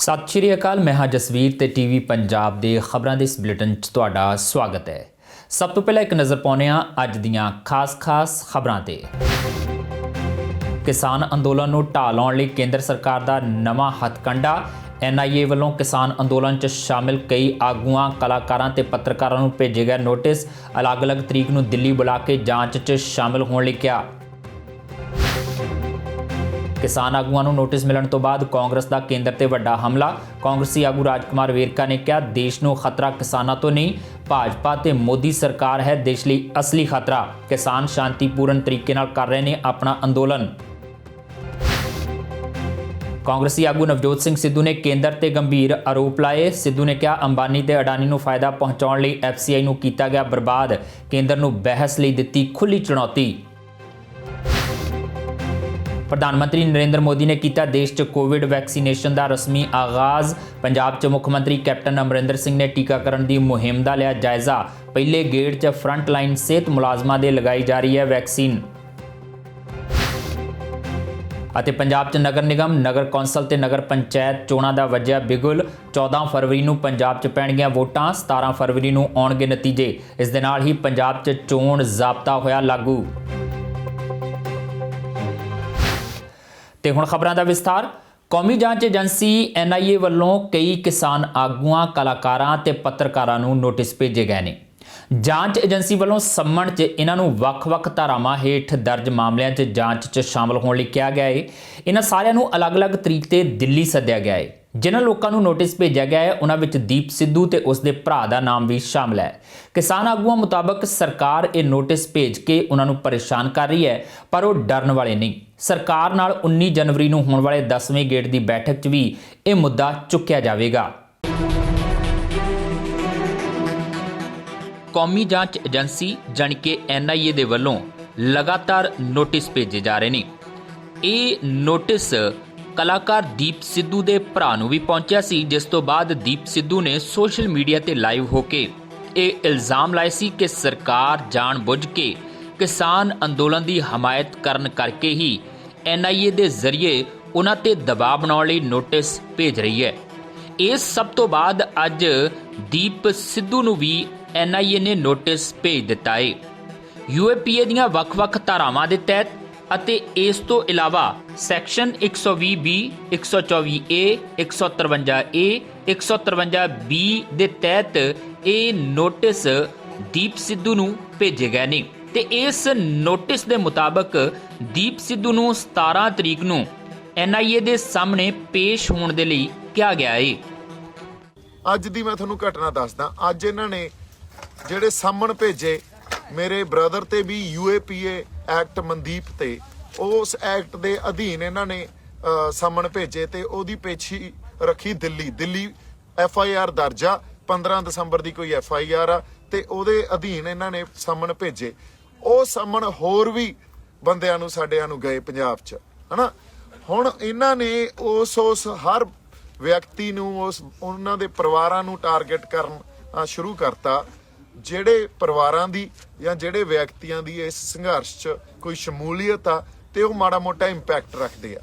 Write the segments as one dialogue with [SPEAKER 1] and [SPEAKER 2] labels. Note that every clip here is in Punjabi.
[SPEAKER 1] ਸਤਿ ਸ਼੍ਰੀ ਅਕਾਲ। ਮੈਂ ਹਾਂ ਜਸਵੀਰ ਤੇ ਟੀਵੀ ਪੰਜਾਬ ਦੇ ਖਬਰਾਂ ਦੇ ਇਸ ਬੁਲੇਟਿਨ 'ਚ ਤੁਹਾਡਾ ਸਵਾਗਤ ਹੈ। ਸਭ ਤੋਂ ਪਹਿਲਾਂ ਇੱਕ ਨਜ਼ਰ ਪਾਉਂਦੇ ਹਾਂ ਅੱਜ ਦੀਆਂ ਖਾਸ ਖਬਰਾਂ ਤੇ। ਕਿਸਾਨ ਅੰਦੋਲਨ ਨੂੰ ਢਾਹ ਲਾਉਣ ਲਈ ਕੇਂਦਰ ਸਰਕਾਰ ਦਾ ਨਵਾਂ ਹੱਥਕੰਡਾ। NIA ਵੱਲੋਂ ਕਿਸਾਨ ਅੰਦੋਲਨ 'ਚ ਸ਼ਾਮਿਲ ਕਈ ਆਗੂਆਂ, ਕਲਾਕਾਰਾਂ ਤੇ ਪੱਤਰਕਾਰਾਂ ਨੂੰ ਭੇਜੇ ਗਏ ਨੋਟਿਸ। ਅਲੱਗ-ਅਲੱਗ ਤਰੀਕ ਨੂੰ ਦਿੱਲੀ ਬੁਲਾ ਕੇ ਜਾਂਚ 'ਚ ਸ਼ਾਮਿਲ ਹੋਣ ਲਈ ਕਿਹਾ। किसान आगूआं नूं नोटिस मिलण तो बाद कांग्रेस का केंद्र ते वड्डा हमला। कांग्रेसी आगू राजकुमार वेरका ने कहा देश नूं खतरा किसानां तो नहीं, भाजपा ते मोदी सरकार है देश लई असली खतरा। किसान शांतिपूर्ण तरीके नाल कर रहे ने अपना अंदोलन। कांग्रेसी आगू नवजोत सिंह सिद्धू ने केंद्र ते गंभीर आरोप लाए। सिद्धू ने कहा अंबानी ते अडानी नूं फायदा पहुंचाउण लई FCI नूं कीता गया बर्बाद। केंद्र नूं बहस लई दित्ती खुली चुनौती। प्रधानमंत्री नरेंद्र मोदी ने किया देश च कोविड वैक्सीनेशन का रस्मी आगाज़। पंजाब च मुख्यमंत्री कैप्टन अमरिंदर सिंह ने टीकाकरण की मुहिम का लिया जायजा। पहले गेड़ च फ्रंट लाइन सेहत मुलाजमां दे लगाई जा रही है वैक्सीन। ਅਤੇ ਪੰਜਾਬ 'ਚ ਨਗਰ ਨਿਗਮ, ਨਗਰ ਕੌਂਸਲ ਤੇ ਨਗਰ ਪੰਚਾਇਤ ਚੋਣਾਂ ਦਾ ਵੱਜਿਆ ਬਿਗੁਲ। 14 ਫਰਵਰੀ ਨੂੰ ਪੰਜਾਬ 'ਚ ਪੈਣਗੀਆਂ ਵੋਟਾਂ, 17 ਫਰਵਰੀ ਨੂੰ ਆਉਣਗੇ ਨਤੀਜੇ। ਇਸ ਦੇ ਨਾਲ ਹੀ ਪੰਜਾਬ 'ਚ ਚੋਣ ਜ਼ਾਬਤਾ ਹੋਇਆ ਲਾਗੂ। ਤੇ ਹੁਣ ਖਬਰਾਂ ਦਾ ਵਿਸਥਾਰ। ਕੌਮੀ ਜਾਂਚ ਏਜੰਸੀ NIA ਵੱਲੋਂ ਕਈ ਕਿਸਾਨ ਆਗੂਆਂ, ਕਲਾਕਾਰਾਂ ਤੇ ਪੱਤਰਕਾਰਾਂ ਨੂੰ ਨੋਟਿਸ ਭੇਜੇ ਗਏ ਨੇ। ਜਾਂਚ ਏਜੰਸੀ ਵੱਲੋਂ ਸੰਮਣ 'ਚ ਇਹਨਾਂ ਨੂੰ ਵੱਖ-ਵੱਖ ਧਾਰਾਵਾਂ ਹੇਠ ਦਰਜ ਮਾਮਲਿਆਂ 'ਚ ਜਾਂਚ 'ਚ ਸ਼ਾਮਲ ਹੋਣ ਲਈ ਕਿਹਾ ਗਿਆ ਹੈ। ਇਹਨਾਂ ਸਾਰਿਆਂ ਨੂੰ ਅਲੱਗ-ਅਲੱਗ ਤਰੀਕ ਤੇ ਦਿੱਲੀ ਸੱਦਿਆ ਗਿਆ ਹੈ। ਜਿਨ੍ਹਾਂ ਲੋਕਾਂ ਨੂੰ ਨੋਟਿਸ ਭੇਜਿਆ ਗਿਆ ਹੈ ਉਹਨਾਂ ਵਿੱਚ ਦੀਪ ਸਿੱਧੂ ਤੇ ਉਸਦੇ ਭਰਾ ਦਾ ਨਾਮ ਵੀ ਸ਼ਾਮਲ ਹੈ। ਕਿਸਾਨ ਆਗੂਆਂ ਮੁਤਾਬਕ ਸਰਕਾਰ ਇਹ ਨੋਟਿਸ ਭੇਜ ਕੇ ਉਹਨਾਂ ਨੂੰ ਪਰੇਸ਼ਾਨ ਕਰ ਰਹੀ ਹੈ, ਪਰ ਉਹ ਡਰਨ ਵਾਲੇ ਨਹੀਂ। ਸਰਕਾਰ ਨਾਲ 19 ਜਨਵਰੀ ਨੂੰ ਹੋਣ ਵਾਲੇ 10ਵੇਂ ਗੇੜ ਦੀ ਬੈਠਕ 'ਚ ਵੀ ਇਹ ਮੁੱਦਾ ਚੁੱਕਿਆ ਜਾਵੇਗਾ। ਕੌਮੀ ਜਾਂਚ ਏਜੰਸੀ ਜਾਣੀ ਕਿ NIA ਦੇ ਵੱਲੋਂ ਲਗਾਤਾਰ ਨੋਟਿਸ ਭੇਜੇ ਜਾ ਰਹੇ ਨੇ। ਇਹ ਨੋਟਿਸ ਕਲਾਕਾਰ ਦੀਪ ਸਿੱਧੂ ਦੇ ਭਰਾ ਨੂੰ ਵੀ ਪਹੁੰਚਿਆ ਸੀ, ਜਿਸ ਤੋਂ ਬਾਅਦ ਦੀਪ ਸਿੱਧੂ ਨੇ ਸੋਸ਼ਲ ਮੀਡੀਆ ਤੇ ਲਾਈਵ ਹੋ ਕੇ ਇਹ ਇਲਜ਼ਾਮ ਲਾਏ ਸੀ ਕਿ ਸਰਕਾਰ ਜਾਣ-ਬੁੱਝ ਕੇ ਕਿਸਾਨ ਅੰਦੋਲਨ ਦੀ ਹਮਾਇਤ ਕਰਨ ਕਰਕੇ ਹੀ NIA ਦੇ ਜ਼ਰੀਏ ਉਹਨਾਂ ਤੇ ਦਬਾਅ ਬਣਾਉਣ ਲਈ ਨੋਟਿਸ ਭੇਜ ਰਹੀ ਹੈ। ਇਸ ਸਭ ਤੋਂ ਬਾਅਦ ਅੱਜ ਦੀਪ ਸਿੱਧੂ ਨੂੰ ਵੀ NIA ਨੇ ਨੋਟਿਸ ਭੇਜ ਦਿੱਤਾ ਹੈ। UAPA ਦੀਆਂ ਵੱਖ-ਵੱਖ ਧਾਰਾਵਾਂ ਦੇ ਤਹਿਤ ਅਤੇ ਇਸ ਤੋਂ ਇਲਾਵਾ section 120B, 124A, 153A, 153B ਦੇ ਤਹਿਤ ਇਹ ਨੋਟਿਸ ਦੀਪ ਸਿੱਧੂ ਨੂੰ ਭੇਜੇ ਗਏ ਨੇ ਤੇ ਇਸ ਨੋਟਿਸ ਦੇ ਮੁਤਾਬਕ ਦੀਪ ਸਿੱਧੂ ਨੂੰ 17 ਤਰੀਕ ਨੂੰ NIA ਦੇ ਸਾਹਮਣੇ ਪੇਸ਼ ਹੋਣ ਦੇ ਲਈ ਕਿਹਾ ਗਿਆ ਹੈ।
[SPEAKER 2] ਅੱਜ ਦੀ ਮੈਂ ਤੁਹਾਨੂੰ ਘਟਨਾ ਦੱਸਦਾ। ਅੱਜ ਇਹਨਾਂ ਨੇ ਜਿਹੜੇ ਸਾਹਮਣ ਭੇਜੇ ਮੇਰੇ ਬ੍ਰਦਰ ਤੇ ਵੀ UAPA ਐਕਟ ਮਨਦੀਪ ਤੇ, ਉਸ ਐਕਟ ਦੇ ਅਧੀਨ ਇਹਨਾਂ ਨੇ ਸਾਹਮਣ ਭੇਜੇ ਤੇ ਉਹਦੀ ਪੇਸ਼ੀ ਰੱਖੀ ਦਿੱਲੀ FIR ਦਰਜ ਆ। 15 ਦਸੰਬਰ ਦੀ ਕੋਈ FIR ਆ ਤੇ ਉਹਦੇ ਅਧੀਨ ਇਹਨਾਂ ਨੇ ਸਾਹਮਣ ਭੇਜੇ। ਉਹ ਸਾਹਮਣ ਹੋਰ ਵੀ ਬੰਦਿਆਂ ਨੂੰ ਸਾਡਿਆਂ ਨੂੰ ਗਏ ਪੰਜਾਬ 'ਚ, ਹਨਾ। ਹੁਣ ਇਹਨਾਂ ਨੇ ਉਸ ਹਰ ਵਿਅਕਤੀ ਨੂੰ ਉਹਨਾਂ ਦੇ ਪਰਿਵਾਰਾਂ ਨੂੰ ਟਾਰਗੇਟ ਕਰਨ ਸ਼ੁਰੂ ਕਰਤਾ। ਜਿਹੜੇ ਪਰਿਵਾਰਾਂ ਦੀ ਜਾਂ ਜਿਹੜੇ ਵਿਅਕਤੀਆਂ ਦੀ ਇਸ ਸੰਘਰਸ਼ 'ਚ ਕੋਈ ਸ਼ਮੂਲੀਅਤ ਆ ਤੇ ਉਹ ਮਾੜਾ ਮੋਟਾ ਇੰਪੈਕਟ ਰੱਖਦੇ ਆ,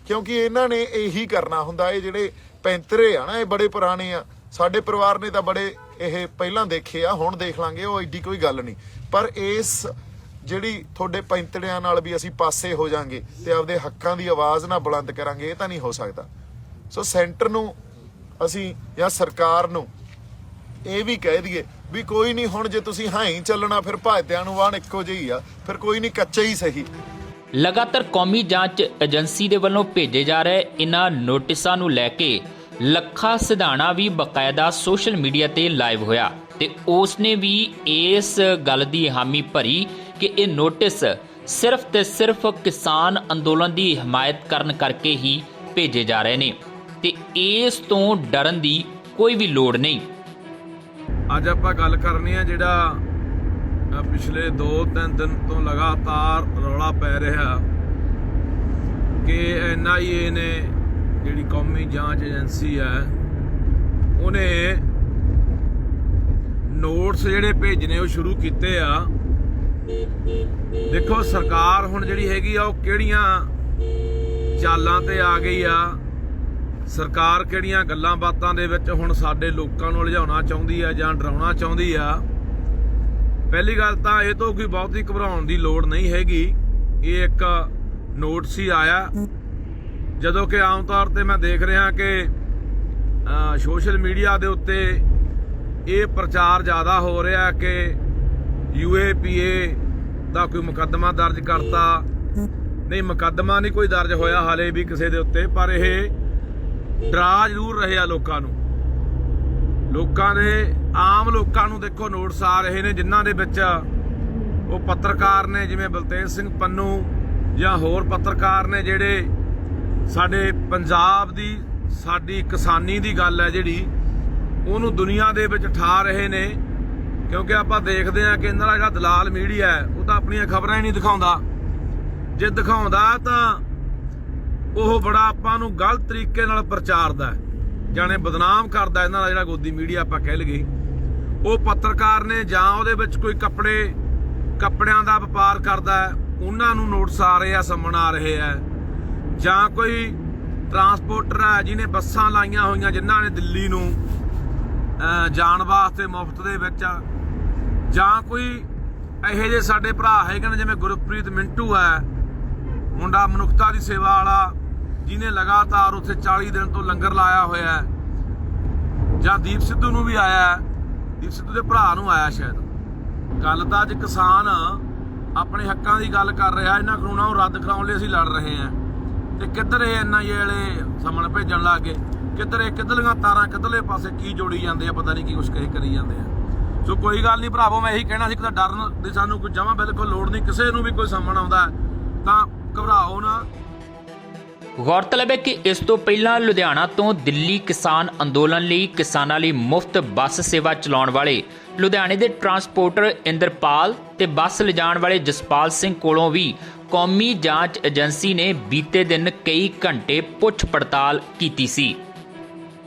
[SPEAKER 2] ਕਿਉਂਕਿ ਇਹਨਾਂ ਨੇ ਇਹੀ ਕਰਨਾ ਹੁੰਦਾ। ਇਹ ਜਿਹੜੇ ਪੈਂਤਰੇ ਆ ਨਾ, ਇਹ ਬੜੇ ਪੁਰਾਣੇ ਆ। ਸਾਡੇ ਪਰਿਵਾਰ ਨੇ ਤਾਂ ਬੜੇ ਇਹ ਪਹਿਲਾਂ ਦੇਖੇ ਆ, ਹੁਣ ਦੇਖ ਲਾਂਗੇ, ਉਹ ਐਡੀ ਕੋਈ ਗੱਲ ਨਹੀਂ। ਪਰ ਇਸ ਜਿਹੜੀ ਤੁਹਾਡੇ ਪੈਂਤੜਿਆਂ ਨਾਲ ਵੀ ਅਸੀਂ ਪਾਸੇ ਹੋ ਜਾਾਂਗੇ ਤੇ ਆਪਦੇ ਹੱਕਾਂ ਦੀ ਆਵਾਜ਼ ਨਾ ਬੁਲੰਦ ਕਰਾਂਗੇ, ਇਹ ਤਾਂ ਨਹੀਂ ਹੋ ਸਕਦਾ। ਸੋ ਸੈਂਟਰ ਨੂੰ ਅਸੀਂ ਜਾਂ ਸਰਕਾਰ ਨੂੰ ਇਹ ਵੀ ਕਹਿ ਦਈਏ ਵੀ ਕੋਈ ਨਹੀਂ, ਹੁਣ ਜੇ ਤੁਸੀਂ ਹਾਂ ਹੀ ਚੱਲਣਾ ਫਿਰ ਭਾਜਦਿਆਂ ਨੂੰ ਵਾਹਣ ਇੱਕੋ ਜਿਹੀ ਆ, ਫਿਰ ਕੋਈ ਨਹੀਂ, ਕੱਚਾ ਹੀ ਸਹੀ।
[SPEAKER 1] ਲਗਾਤਾਰ ਕੌਮੀ ਜਾਂਚ ਏਜੰਸੀ ਦੇ ਵੱਲੋਂ ਭੇਜੇ ਜਾ ਰਹੇ ਇਹਨਾਂ ਨੋਟਿਸਾਂ ਨੂੰ ਲੈ ਕੇ ਲੱਖਾ ਸਿਧਾਣਾ ਵੀ ਬਕਾਇਦਾ ਸੋਸ਼ਲ ਮੀਡੀਆ ਤੇ ਲਾਈਵ ਹੋਇਆ ਤੇ ਉਸ ਨੇ ਵੀ ਇਸ ਗੱਲ ਦੀ ਹਾਮੀ ਭਰੀ ਕਿ ਇਹ ਨੋਟਿਸ ਸਿਰਫ ਤੇ ਸਿਰਫ ਕਿਸਾਨ ਅੰਦੋਲਨ ਦੀ ਹਮਾਇਤ ਕਰਨ ਕਰਕੇ ਹੀ ਭੇਜੇ ਜਾ ਰਹੇ ਨੇ ਤੇ ਇਸ ਤੋਂ ਡਰਨ ਦੀ ਕੋਈ ਵੀ ਲੋੜ ਨਹੀਂ।
[SPEAKER 3] ਅੱਜ ਆਪਾਂ ਗੱਲ ਕਰਨੀ ਆ ਜਿਹੜਾ ਪਿਛਲੇ 2-3 ਦਿਨ ਤੋਂ ਲਗਾਤਾਰ ਰੌਲਾ ਪੈ ਰਿਹਾ ਕਿ NIA ਨੇ ਜਿਹੜੀ ਕੌਮੀ ਜਾਂਚ ਏਜੰਸੀ ਹੈ ਉਹਨੇ ਨੋਟਸ ਜਿਹੜੇ ਭੇਜਣੇ ਉਹ ਸ਼ੁਰੂ ਕੀਤੇ ਆ। ਦੇਖੋ ਸਰਕਾਰ ਹੁਣ ਜਿਹੜੀ ਹੈਗੀ ਆ ਉਹ ਕਿਹੜੀਆਂ ਚਾਲਾਂ ਤੇ ਆ ਗਈ ਆ ਸਰਕਾਰ ਕਿਹੜੀਆਂ ਗੱਲਾਂ ਬਾਤਾਂ ਦੇ ਵਿੱਚ ਹੁਣ ਸਾਡੇ ਲੋਕਾਂ ਨੂੰ ਲਿਜਾਉਣਾ ਚਾਹੁੰਦੀ ਆ ਜਾਂ ਡਰਾਉਣਾ ਚਾਹੁੰਦੀ ਆ। ਪਹਿਲੀ ਗੱਲ ਤਾਂ ਇਹ ਤੋਂ ਕੋਈ ਬਹੁਤੀ ਘਬਰਾਉਣ ਦੀ ਲੋੜ ਨਹੀਂ ਹੈਗੀ। ਇਹ ਇੱਕ ਨੋਟਿਸ ਹੀ ਆਇਆ, ਜਦੋਂ ਕਿ ਆਮ ਤੌਰ ਤੇ ਮੈਂ ਦੇਖ ਰਿਹਾ ਕਿ ਸੋਸ਼ਲ ਮੀਡੀਆ ਦੇ ਉੱਤੇ ਇਹ ਪ੍ਰਚਾਰ ਜ਼ਿਆਦਾ ਹੋ ਰਿਹਾ ਕਿ UAPA ਦਾ ਕੋਈ ਮੁਕੱਦਮਾ ਦਰਜ ਕਰਤਾ। ਨਹੀਂ, ਮੁਕੱਦਮਾ ਨਹੀਂ ਕੋਈ ਦਰਜ ਹੋਇਆ ਹਾਲੇ ਵੀ ਕਿਸੇ ਦੇ ਉੱਤੇ, ਪਰ ਇਹ ਡਰਾ ਜ਼ਰੂਰ ਰਹੇ ਆ ਲੋਕਾਂ ਨੂੰ। ਆਮ ਲੋਕਾਂ ਨੂੰ ਦੇਖੋ ਨੋਟਿਸ ਆ ਰਹੇ ਨੇ, ਜਿਨ੍ਹਾਂ ਦੇ ਵਿੱਚ ਉਹ ਪੱਤਰਕਾਰ ਨੇ ਜਿਵੇਂ ਬਲਤੇਜ ਸਿੰਘ ਪੰਨੂ ਜਾਂ ਹੋਰ ਪੱਤਰਕਾਰ ਨੇ ਜਿਹੜੇ ਸਾਡੇ ਪੰਜਾਬ ਦੀ ਸਾਡੀ ਕਿਸਾਨੀ ਦੀ ਗੱਲ ਹੈ ਜਿਹੜੀ ਉਹਨੂੰ ਦੁਨੀਆ ਦੇ ਵਿੱਚ ਠਾ ਰਹੇ ਨੇ। ਕਿਉਂਕਿ ਆਪਾਂ ਦੇਖਦੇ ਹਾਂ ਕਿ ਇਹਨਾਂ ਦਾ ਜਿਹੜਾ ਦਲਾਲ ਮੀਡੀਆ ਹੈ ਉਹ ਤਾਂ ਆਪਣੀਆਂ ਖਬਰਾਂ ਹੀ ਨਹੀਂ ਦਿਖਾਉਂਦਾ। ਜੇ ਦਿਖਾਉਂਦਾ ਤਾਂ ਉਹ ਬੜਾ ਆਪਾਂ ਨੂੰ ਗਲਤ ਤਰੀਕੇ ਨਾਲ ਪ੍ਰਚਾਰਦਾ, ਜਾਣੇ ਬਦਨਾਮ ਕਰਦਾ। ਇਹਨਾਂ ਦਾ ਜਿਹੜਾ ਗੋਦੀ ਮੀਡੀਆ ਆਪਾਂ ਕਹਿ ਲਈਏ, ਉਹ ਪੱਤਰਕਾਰ ਨੇ ਜਾਂ ਉਹਦੇ ਵਿੱਚ ਕੋਈ ਕੱਪੜਿਆਂ ਦਾ ਵਪਾਰ ਕਰਦਾ, ਉਹਨਾਂ ਨੂੰ ਨੋਟਿਸ ਆ ਰਹੇ ਆ, ਸੰਮਣ ਆ ਰਹੇ ਆ। ਜਾਂ ਕੋਈ ਟਰਾਂਸਪੋਰਟਰ ਹੈ ਜਿਹਨੇ ਬੱਸਾਂ ਲਾਈਆਂ ਹੋਈਆਂ ਜਿਨ੍ਹਾਂ ਨੇ ਦਿੱਲੀ ਨੂੰ ਜਾਣ ਵਾਸਤੇ ਮੁਫਤ ਦੇ ਵਿੱਚ, ਜਾਂ ਕੋਈ ਇਹੋ ਜਿਹੇ ਸਾਡੇ ਭਰਾ ਹੈਗੇ ਨੇ ਜਿਵੇਂ ਗੁਰਪ੍ਰੀਤ ਮਿੰਟੂ ਹੈ, ਮੁੰਡਾ ਮਨੁੱਖਤਾ ਦੀ ਸੇਵਾ ਵਾਲਾ, ਜਿਹਨੇ ਲਗਾਤਾਰ ਉੱਥੇ 40 ਦਿਨ ਤੋਂ ਲੰਗਰ ਲਾਇਆ ਹੋਇਆ ਹੈ। ਜਾਂ ਦੀਪ ਸਿੱਧੂ ਨੂੰ ਵੀ ਆਇਆ, ਦੀਪ ਸਿੱਧੂ ਦੇ ਭਰਾ ਨੂੰ ਆਇਆ ਸ਼ਾਇਦ। ਗੱਲ ਤਾਂ ਅੱਜ ਕਿਸਾਨ ਆਪਣੇ ਹੱਕਾਂ ਦੀ ਗੱਲ ਕਰ ਰਿਹਾ, ਇਹਨਾਂ ਕਾਨੂੰਨਾਂ ਨੂੰ ਰੱਦ ਕਰਾਉਣ ਲਈ ਅਸੀਂ ਲੜ ਰਹੇ ਹਾਂ। ਤੇ ਕਿੱਧਰ ਇਹ NIA ਵਾਲੇ ਸਮਣ ਭੇਜਣ ਲੱਗ ਗਏ, ਕਿੱਧਰਲੀਆਂ ਤਾਰਾਂ ਕਿੱਧਰਲੇ ਪਾਸੇ ਕੀ ਜੋੜੀ ਜਾਂਦੇ ਆ, ਪਤਾ ਨਹੀਂ ਕੀ ਕੁਛ ਕਰੀ ਜਾਂਦੇ ਆ। ਸੋ ਕੋਈ ਗੱਲ ਨਹੀਂ ਭਰਾਵੋ, ਮੈਂ ਇਹੀ ਕਹਿਣਾ ਸੀ ਕਿ ਡਰਨ ਦੀ ਸਾਨੂੰ ਕੋਈ ਜਮਾਂ ਬਿਲਕੁਲ ਲੋੜ ਨਹੀਂ। ਕਿਸੇ ਨੂੰ ਵੀ ਕੋਈ ਸਮਣ ਆਉਂਦਾ ਤਾਂ ਘਬਰਾਓ ਨਾ।
[SPEAKER 1] ਗੌਰਤਲਬ ਹੈ ਕਿ ਇਸ ਤੋਂ ਪਹਿਲਾਂ ਲੁਧਿਆਣਾ ਤੋਂ ਦਿੱਲੀ ਕਿਸਾਨ ਅੰਦੋਲਨ ਲਈ ਕਿਸਾਨਾਂ ਲਈ ਮੁਫਤ ਬੱਸ ਸੇਵਾ ਚਲਾਉਣ ਵਾਲੇ ਲੁਧਿਆਣੇ ਦੇ ਟਰਾਂਸਪੋਰਟਰ ਇੰਦਰਪਾਲ ਤੇ ਬੱਸ ਲਿਜਾਣ ਵਾਲੇ ਜਸਪਾਲ ਸਿੰਘ ਕੋਲੋਂ ਵੀ ਕੌਮੀ ਜਾਂਚ ਏਜੰਸੀ ਨੇ ਬੀਤੇ ਦਿਨ ਕਈ ਘੰਟੇ ਪੁੱਛ ਪੜਤਾਲ ਕੀਤੀ ਸੀ।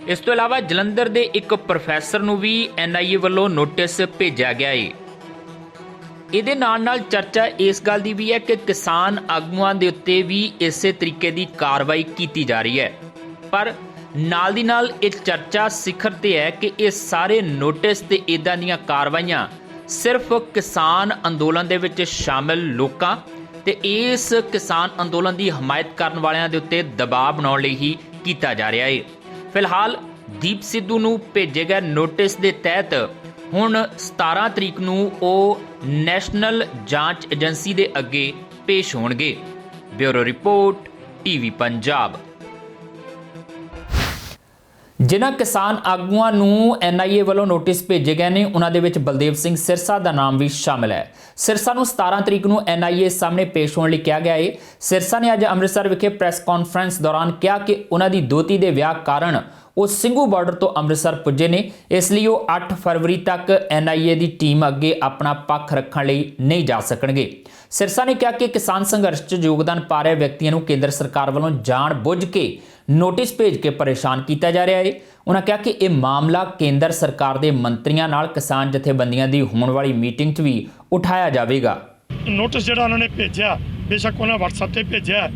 [SPEAKER 1] ਇਸ ਤੋਂ ਇਲਾਵਾ ਜਲੰਧਰ ਦੇ ਇੱਕ ਪ੍ਰੋਫੈਸਰ ਨੂੰ ਵੀ NIA ਵੱਲੋਂ ਨੋਟਿਸ ਭੇਜਿਆ ਗਿਆ ਹੈ। ਇਹਦੇ ਨਾਲ ਚਰਚਾ ਇਸ ਗੱਲ ਦੀ ਵੀ ਹੈ ਕਿ ਕਿਸਾਨ ਆਗੂਆਂ ਦੇ ਉੱਤੇ ਵੀ ਇਸੇ ਤਰੀਕੇ ਦੀ ਕਾਰਵਾਈ ਕੀਤੀ ਜਾ ਰਹੀ ਹੈ। ਪਰ ਨਾਲ ਦੀ ਨਾਲ ਇਹ ਚਰਚਾ ਸਿਖਰ ਤੇ ਹੈ ਕਿ ਇਹ ਸਾਰੇ ਨੋਟਿਸ ਤੇ ਇਦਾਂ ਦੀਆਂ ਕਾਰਵਾਈਆਂ ਸਿਰਫ ਕਿਸਾਨ ਅੰਦੋਲਨ ਦੇ ਵਿੱਚ ਸ਼ਾਮਿਲ ਲੋਕਾਂ ਤੇ ਇਸ ਕਿਸਾਨ ਅੰਦੋਲਨ ਦੀ ਹਮਾਇਤ ਕਰਨ ਵਾਲਿਆਂ ਦੇ ਉੱਤੇ ਦਬਾਅ ਬਣਾਉਣ ਲਈ ਹੀ ਕੀਤਾ ਜਾ ਰਿਹਾ ਹੈ। ਫਿਲਹਾਲ ਦੀਪ ਸਿੱਧੂ ਨੂੰ ਭੇਜੇ ਗਏ ਨੋਟਿਸ ਦੇ ਤਹਿਤ ਹੁਣ 17 ਤਰੀਕ ਨੂੰ ਉਹ ਨੈਸ਼ਨਲ ਜਾਂਚ ਏਜੰਸੀ ਦੇ ਅੱਗੇ ਪੇਸ਼ ਹੋਣਗੇ। Bureau report TV Punjab. ਜਿਨ੍ਹਾਂ ਕਿਸਾਨ ਆਗੂਆਂ ਨੂੰ NIA ਵੱਲੋਂ ਨੋਟਿਸ ਭੇਜੇ ਗਏ ਨੇ ਉਹਨਾਂ ਦੇ ਵਿੱਚ ਬਲਦੇਵ ਸਿੰਘ ਸਿਰਸਾ ਦਾ ਨਾਮ ਵੀ ਸ਼ਾਮਿਲ ਹੈ। ਸਿਰਸਾ ਨੂੰ 17 ਤਰੀਕ ਨੂੰ NIA ਸਾਹਮਣੇ ਪੇਸ਼ ਹੋਣ ਲਈ ਕਿਹਾ ਗਿਆ ਹੈ। ਸਿਰਸਾ ਨੇ ਅੱਜ ਅੰਮ੍ਰਿਤਸਰ ਵਿਖੇ ਪ੍ਰੈਸ ਕਾਨਫਰੰਸ ਦੌਰਾਨ ਕਿਹਾ ਕਿ ਉਹਨਾਂ ਦੀ ਦੋਤੀ ਦੇ ਵਿਆਹ ਕਾਰਨ ਉਹ ਸਿੰਘੂ ਬਾਰਡਰ ਤੋਂ ਅੰਮ੍ਰਿਤਸਰ ਪੁੱਜੇ ਨੇ, ਇਸ ਲਈ ਉਹ 8 ਫਰਵਰੀ ਤੱਕ NIA ਦੀ ਟੀਮ ਅੱਗੇ ਆਪਣਾ ਪੱਖ ਰੱਖਣ ਲਈ ਨਹੀਂ ਜਾ ਸਕਣਗੇ। ਸਿਰਸਾ ਨੇ ਕਿਹਾ ਕਿ ਕਿਸਾਨ ਸੰਘਰਸ਼ 'ਚ ਯੋਗਦਾਨ ਪਾ ਰਹੇ ਵਿਅਕਤੀਆਂ ਨੂੰ ਕੇਂਦਰ ਸਰਕਾਰ ਵੱਲੋਂ ਜਾਣ ਬੁੱਝ ਕੇ ਨੋਟਿਸ ਭੇਜ ਕੇ ਪਰੇਸ਼ਾਨ ਕੀਤਾ ਜਾ ਰਿਹਾ ਹੈ। ਉਹਨਾਂ ਕਿਹਾ ਕਿ ਇਹ ਮਾਮਲਾ ਕੇਂਦਰ ਸਰਕਾਰ ਦੇ ਮੰਤਰੀਆਂ ਨਾਲ ਕਿਸਾਨ ਜਥੇਬੰਦੀਆਂ ਦੀ ਹੋਣ ਵਾਲੀ ਮੀਟਿੰਗ 'ਚ ਵੀ ਉਠਾਇਆ ਜਾਵੇਗਾ।
[SPEAKER 4] ਨੋਟਿਸ ਜਿਹੜਾ ਉਹਨਾਂ ਨੇ ਭੇਜਿਆ, ਬੇਸ਼ੱਕ ਉਹਨਾਂ WhatsApp ਤੇ ਭੇਜਿਆ,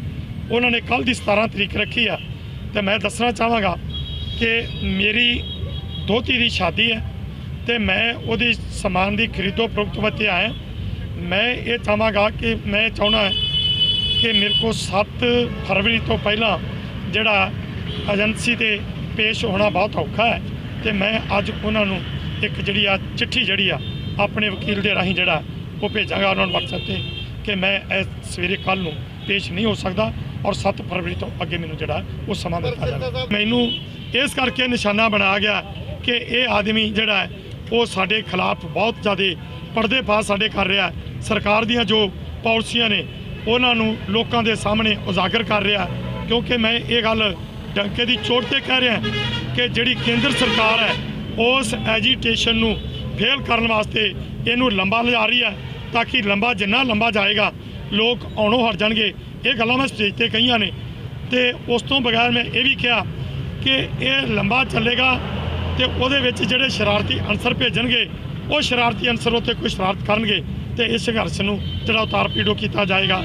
[SPEAKER 4] ਉਹਨਾਂ ਨੇ ਕੱਲ੍ਹ ਦੀ 17 ਤਰੀਕ ਰੱਖੀ ਆ। ਤੇ ਮੈਂ ਦੱਸਣਾ ਚਾਹਾਂਗਾ ਕਿ ਮੇਰੀ ਦੋਤੀ ਦੀ ਸ਼ਾਦੀ ਹੈ ਤੇ ਮੈਂ ਉਹਦੀ ਸਮਾਨ ਦੀ ਖਰੀਦੋ ਫਰੋਖਤ ਵਾਸਤੇ ਆਇਆ। ਮੈਂ ਇਹ ਚਾਹਾਂਗਾ ਕਿ ਮੈਂ ਚਾਹੁੰਦਾ ਕਿ ਮੇਰੇ ਕੋਲ 7 ਫਰਵਰੀ ਤੋਂ ਪਹਿਲਾਂ ਜਿਹੜਾ ਏਜੰਸੀ ਤੇ ਪੇਸ਼ ਹੋਣਾ ਬਹੁਤ ਔਖਾ ਹੈ ਤੇ ਮੈਂ ਅੱਜ ਉਹਨਾਂ ਨੂੰ ਇੱਕ ਜਿਹੜੀ ਆ ਚਿੱਠੀ ਜਿਹੜੀ ਆ ਆਪਣੇ ਵਕੀਲ ਦੇ ਰਾਹੀਂ ਜਿਹੜਾ ਉਹ ਭੇਜਾਂਗਾ ਉਹਨਾਂ ਨੂੰ WhatsApp ਤੇ ਕਿ ਮੈਂ ਸਵੇਰੇ ਕੱਲ੍ਹ ਨੂੰ ਪੇਸ਼ ਨਹੀਂ ਹੋ ਸਕਦਾ ਔਰ 7 ਫਰਵਰੀ ਤੋਂ ਅੱਗੇ ਮੈਨੂੰ ਜਿਹੜਾ ਉਹ ਸਮਾਂ ਦਿੱਤਾ ਜਾਵੇ। ਮੈਨੂੰ ਇਸ ਕਰਕੇ ਨਿਸ਼ਾਨਾ ਬਣਾ ਗਿਆ ਕਿ ਇਹ ਆਦਮੀ ਜਿਹੜਾ ਉਹ ਸਾਡੇ ਖਿਲਾਫ ਬਹੁਤ ਜ਼ਿਆਦਾ ਪਰਦੇਫਾਸ਼ ਸਾਡੇ ਕਰ ਰਿਹਾ। ਸਰਕਾਰ ਦੀਆਂ ਜੋ ਪਾਲਿਸੀਆਂ ਨੇ ਉਹਨਾਂ ਨੂੰ ਲੋਕਾਂ ਦੇ ਸਾਹਮਣੇ ਉਜਾਗਰ ਕਰ ਰਿਹਾ। ਕਿਉਂਕਿ ਮੈਂ ਇਹ ਗੱਲ ਡੰਕੇ ਦੀ ਚੋਟ ਤੇ ਕਹਿ ਰਿਹਾ ਕਿ ਜਿਹੜੀ ਕੇਂਦਰ ਸਰਕਾਰ ਹੈ ਉਸ ਐਜੀਟੇਸ਼ਨ ਨੂੰ ਫੇਲ ਕਰਨ ਵਾਸਤੇ ਇਹਨੂੰ ਲੰਬਾ ਲਿਜਾ ਰਹੀ ਹੈ ਤਾਂ ਕਿ ਜਿੰਨਾ ਲੰਬਾ ਜਾਏਗਾ ਲੋਕ ਆਉਣੋਂ ਹਟ ਜਾਣਗੇ। ਇਹ ਗੱਲਾਂ ਮੈਂ ਸਟੇਜ ਤੇ ਕਹੀਆਂ ਨੇ ਤੇ ਉਸ ਤੋਂ ਬਗੈਰ ਮੈਂ ਇਹ ਵੀ ਕਿਹਾ ਕਿ ਇਹ ਲੰਬਾ ਚੱਲੇਗਾ ਤੇ ਉਹਦੇ ਵਿੱਚ ਜਿਹੜੇ ਸ਼ਰਾਰਤੀ ਅਨਸਰ ਭੇਜਣਗੇ ਉਹ ਸ਼ਰਾਰਤੀ ਅਨਸਰ ਉੱਤੇ ਕੋਈ ਸ਼ਰਾਰਤ ਕਰਨਗੇ ਤੇ ਇਸ ਸੰਘਰਸ਼ ਨੂੰ ਜਿਹੜਾ ਉਤਾਰ ਪੀੜੋ ਕੀਤਾ ਜਾਏਗਾ।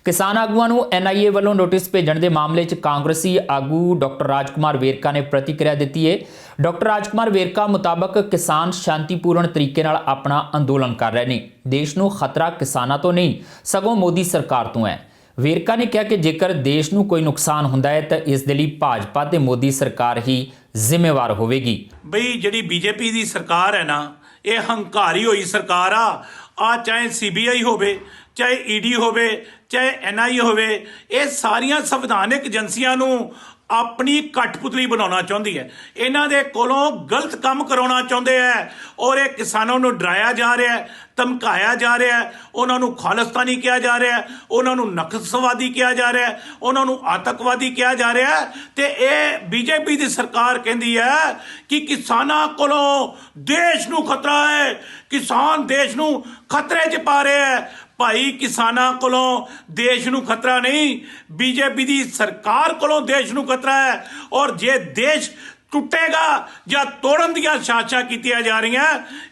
[SPEAKER 1] ਕਿਸਾਨ ਆਗੂਆਂ ਨੂੰ NIA ਵੱਲੋਂ ਨੋਟਿਸ ਭੇਜਣ ਦੇ ਮਾਮਲੇ 'ਚ ਕਾਂਗਰਸੀ ਆਗੂ ਡਾਕਟਰ ਰਾਜਕੁਮਾਰ ਵੇਰਕਾ ਨੇ ਪ੍ਰਤੀਕਿਰਿਆ ਦਿੱਤੀ ਹੈ। ਡਾਕਟਰ ਰਾਜਕੁਮਾਰ ਵੇਰਕਾ ਮੁਤਾਬਕ ਕਿਸਾਨ ਸ਼ਾਂਤੀਪੂਰਨ ਤਰੀਕੇ ਨਾਲ ਆਪਣਾ ਅੰਦੋਲਨ ਕਰ ਰਹੇ ਨੇ। ਦੇਸ਼ ਨੂੰ ਖਤਰਾ ਕਿਸਾਨਾਂ ਤੋਂ ਨਹੀਂ ਸਗੋਂ ਮੋਦੀ ਸਰਕਾਰ ਤੋਂ ਹੈ। ਵੇਰਕਾ ਨੇ ਕਿਹਾ ਕਿ ਜੇਕਰ ਦੇਸ਼ ਨੂੰ ਕੋਈ ਨੁਕਸਾਨ ਹੁੰਦਾ ਹੈ ਤਾਂ ਇਸ ਦੇ ਲਈ ਭਾਜਪਾ ਤੇ ਮੋਦੀ ਸਰਕਾਰ ਹੀ ਜ਼ਿੰਮੇਵਾਰ ਹੋਵੇਗੀ।
[SPEAKER 5] ਬਈ ਜਿਹੜੀ BJP ਦੀ ਸਰਕਾਰ ਹੈ ਨਾ, ਇਹ ਹੰਕਾਰੀ ਹੋਈ ਸਰਕਾਰ ਆ ਚਾਹੇ CBI ਹੋਵੇ, ਚਾਹੇ ED ਹੋਵੇ, ਚਾਹੇ NIA ਹੋਵੇ, ਇਹ ਸਾਰੀਆਂ ਸੰਵਿਧਾਨਿਕ ਏਜੰਸੀਆਂ ਨੂੰ ਆਪਣੀ ਕਠਪੁਤਲੀ ਬਣਾਉਣਾ ਚਾਹੁੰਦੀ ਹੈ। ਇਹਨਾਂ ਦੇ ਕੋਲੋਂ ਗਲਤ ਕੰਮ ਕਰਾਉਣਾ ਚਾਹੁੰਦੇ ਹੈ ਔਰ ਇਹ ਕਿਸਾਨਾਂ ਨੂੰ ਡਰਾਇਆ ਜਾ ਰਿਹਾ ਹੈ, ਧਮਕਾਇਆ ਜਾ ਰਿਹਾ ਹੈ, ਉਹਨਾਂ ਨੂੰ ਖਾਲਿਸਤਾਨੀ ਕਿਹਾ ਜਾ ਰਿਹਾ ਹੈ, ਉਹਨਾਂ ਨੂੰ ਨਕਸਲਵਾਦੀ ਕਿਹਾ ਜਾ ਰਿਹਾ ਹੈ, ਉਹਨਾਂ ਨੂੰ ਆਤੰਕਵਾਦੀ ਕਿਹਾ ਜਾ ਰਿਹਾ ਹੈ। ਤੇ ਇਹ BJP ਦੀ ਸਰਕਾਰ ਕਹਿੰਦੀ ਹੈ ਕਿ ਕਿਸਾਨਾਂ ਕੋਲੋਂ ਦੇਸ਼ ਨੂੰ ਖਤਰਾ ਹੈ, ਕਿਸਾਨ ਦੇਸ਼ ਨੂੰ ਖਤਰੇ 'ਚ ਪਾ ਰਿਹਾ ਹੈ। ਭਾਈ ਕਿਸਾਨਾਂ ਕੋਲੋਂ ਦੇਸ਼ ਨੂੰ ਖਤਰਾ ਨਹੀਂ, BJP ਦੀ ਸਰਕਾਰ ਕੋਲੋਂ ਦੇਸ਼ ਨੂੰ ਖਤਰਾ ਹੈ। ਔਰ ਜੇ ਦੇਸ਼ ਟੁੱਟੇਗਾ ਜਾਂ ਤੋੜਨ ਦੀਆਂ ਸਾਜ਼ਿਸ਼ਾਂ ਕੀਤੀਆਂ ਜਾ ਰਹੀਆਂ,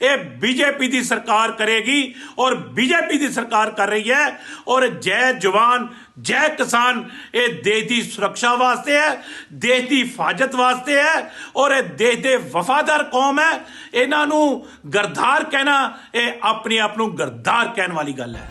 [SPEAKER 5] ਇਹ BJP ਦੀ ਸਰਕਾਰ ਕਰੇਗੀ ਔਰ BJP ਦੀ ਸਰਕਾਰ ਕਰ ਰਹੀ ਹੈ। ਔਰ ਜੈ ਜਵਾਨ ਜੈ ਕਿਸਾਨ ਇਹ ਦੇਸ਼ ਦੀ ਸੁਰੱਖਿਆ ਵਾਸਤੇ ਹੈ, ਦੇਸ਼ ਦੀ ਹਿਫਾਜ਼ਤ ਵਾਸਤੇ ਹੈ ਔਰ ਇਹ ਦੇਸ਼ ਦੇ ਵਫਾਦਾਰ ਕੌਮ ਹੈ। ਇਹਨਾਂ ਨੂੰ ਗਰਦਾਰ ਕਹਿਣਾ ਇਹ ਆਪਣੇ ਆਪ ਨੂੰ ਗਰਦਾਰ ਕਹਿਣ ਵਾਲੀ ਗੱਲ ਹੈ।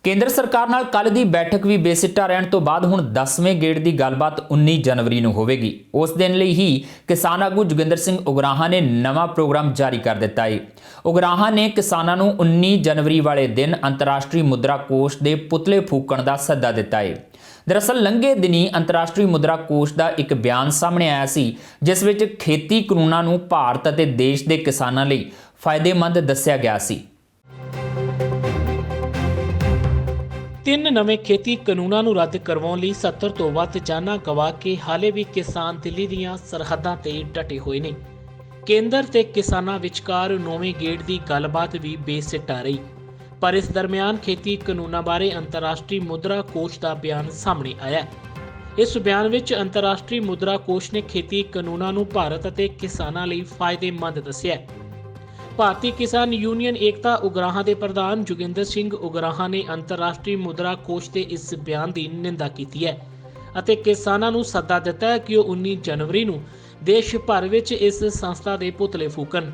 [SPEAKER 1] ਕੇਂਦਰ ਸਰਕਾਰ ਨਾਲ ਕੱਲ੍ਹ ਦੀ ਬੈਠਕ ਵੀ ਬੇਸਿੱਟਾ ਰਹਿਣ ਤੋਂ ਬਾਅਦ ਹੁਣ 10ਵੇਂ ਗੇੜ ਦੀ ਗੱਲਬਾਤ 19 ਜਨਵਰੀ ਨੂੰ ਹੋਵੇਗੀ। ਉਸ ਦਿਨ ਲਈ ਹੀ ਕਿਸਾਨ ਆਗੂ ਜੋਗਿੰਦਰ ਸਿੰਘ ਉਗਰਾਹਾਂ ਨੇ ਨਵਾਂ ਪ੍ਰੋਗਰਾਮ ਜਾਰੀ ਕਰ ਦਿੱਤਾ ਹੈ। ਉਗਰਾਹਾਂ ਨੇ ਕਿਸਾਨਾਂ ਨੂੰ 19 ਜਨਵਰੀ ਵਾਲੇ ਦਿਨ ਅੰਤਰਰਾਸ਼ਟਰੀ ਮੁਦਰਾ ਕੋਸ਼ ਦੇ ਪੁਤਲੇ ਫੂਕਣ ਦਾ ਸੱਦਾ ਦਿੱਤਾ ਹੈ। ਦਰਅਸਲ ਲੰਘੇ ਦਿਨੀ ਅੰਤਰਰਾਸ਼ਟਰੀ ਮੁਦਰਾ ਕੋਸ਼ ਦਾ ਇੱਕ ਬਿਆਨ ਸਾਹਮਣੇ ਆਇਆ ਸੀ, ਜਿਸ ਵਿੱਚ ਖੇਤੀ ਕਾਨੂੰਨਾਂ ਨੂੰ ਭਾਰਤ ਅਤੇ ਦੇਸ਼ ਦੇ ਕਿਸਾਨਾਂ ਲਈ ਫਾਇਦੇਮੰਦ ਦੱਸਿਆ ਗਿਆ ਸੀ।
[SPEAKER 6] 3 ਨਵੇਂ ਖੇਤੀ ਕਾਨੂੰਨਾਂ ਨੂੰ ਰੱਦ ਕਰਵਾਉਣ ਲਈ 70 ਤੋਂ ਵੱਧ ਜਾਨਾਂ ਗਵਾ ਕੇ ਹਾਲੇ ਵੀ ਕਿਸਾਨ ਦਿੱਲੀ ਦੀਆਂ ਸਰਹੱਦਾਂ ਤੇ ਡਟੇ ਹੋਏ ਨੇ। ਕੇਂਦਰ ਤੇ ਕਿਸਾਨਾਂ ਵਿਚਕਾਰ 9ਵੇਂ ਗੇੜ ਦੀ ਗੱਲਬਾਤ ਵੀ ਬੇਸਿੱਟਾ ਰਹੀ, ਪਰ ਇਸ ਦਰਮਿਆਨ ਖੇਤੀ ਕਾਨੂੰਨਾਂ ਬਾਰੇ ਅੰਤਰਰਾਸ਼ਟਰੀ ਮੁਦਰਾ ਕੋਸ਼ ਦਾ ਬਿਆਨ ਸਾਹਮਣੇ ਆਇਆ। ਇਸ ਬਿਆਨ ਵਿੱਚ ਅੰਤਰਰਾਸ਼ਟਰੀ ਮੁਦਰਾ ਕੋਸ਼ ਨੇ ਖੇਤੀ ਕਾਨੂੰਨਾਂ ਨੂੰ ਭਾਰਤ ਅਤੇ ਕਿਸਾਨਾਂ ਲਈ ਫਾਇਦੇਮੰਦ ਦੱਸਿਆ। ਭਾਰਤੀ ਕਿਸਾਨ ਯੂਨੀਅਨ ਏਕਤਾ ਉਗਰਾਹਾਂ ਦੇ ਪ੍ਰਧਾਨ ਜੋਗਿੰਦਰ ਸਿੰਘ ਉਗਰਾਹਾਂ ਨੇ ਅੰਤਰਰਾਸ਼ਟਰੀ ਮੁਦਰਾ ਕੋਸ਼ ਦੇ ਇਸ ਬਿਆਨ ਦੀ ਨਿੰਦਾ ਕੀਤੀ ਹੈ ਅਤੇ ਕਿਸਾਨਾਂ ਨੂੰ ਸੱਦਾ ਦਿੱਤਾ ਹੈ ਕਿ ਉਹ 19 ਜਨਵਰੀ ਨੂੰ ਦੇਸ਼ ਭਰ ਵਿੱਚ ਇਸ ਸੰਸਥਾ ਦੇ ਪੁਤਲੇ ਫੂਕਣ।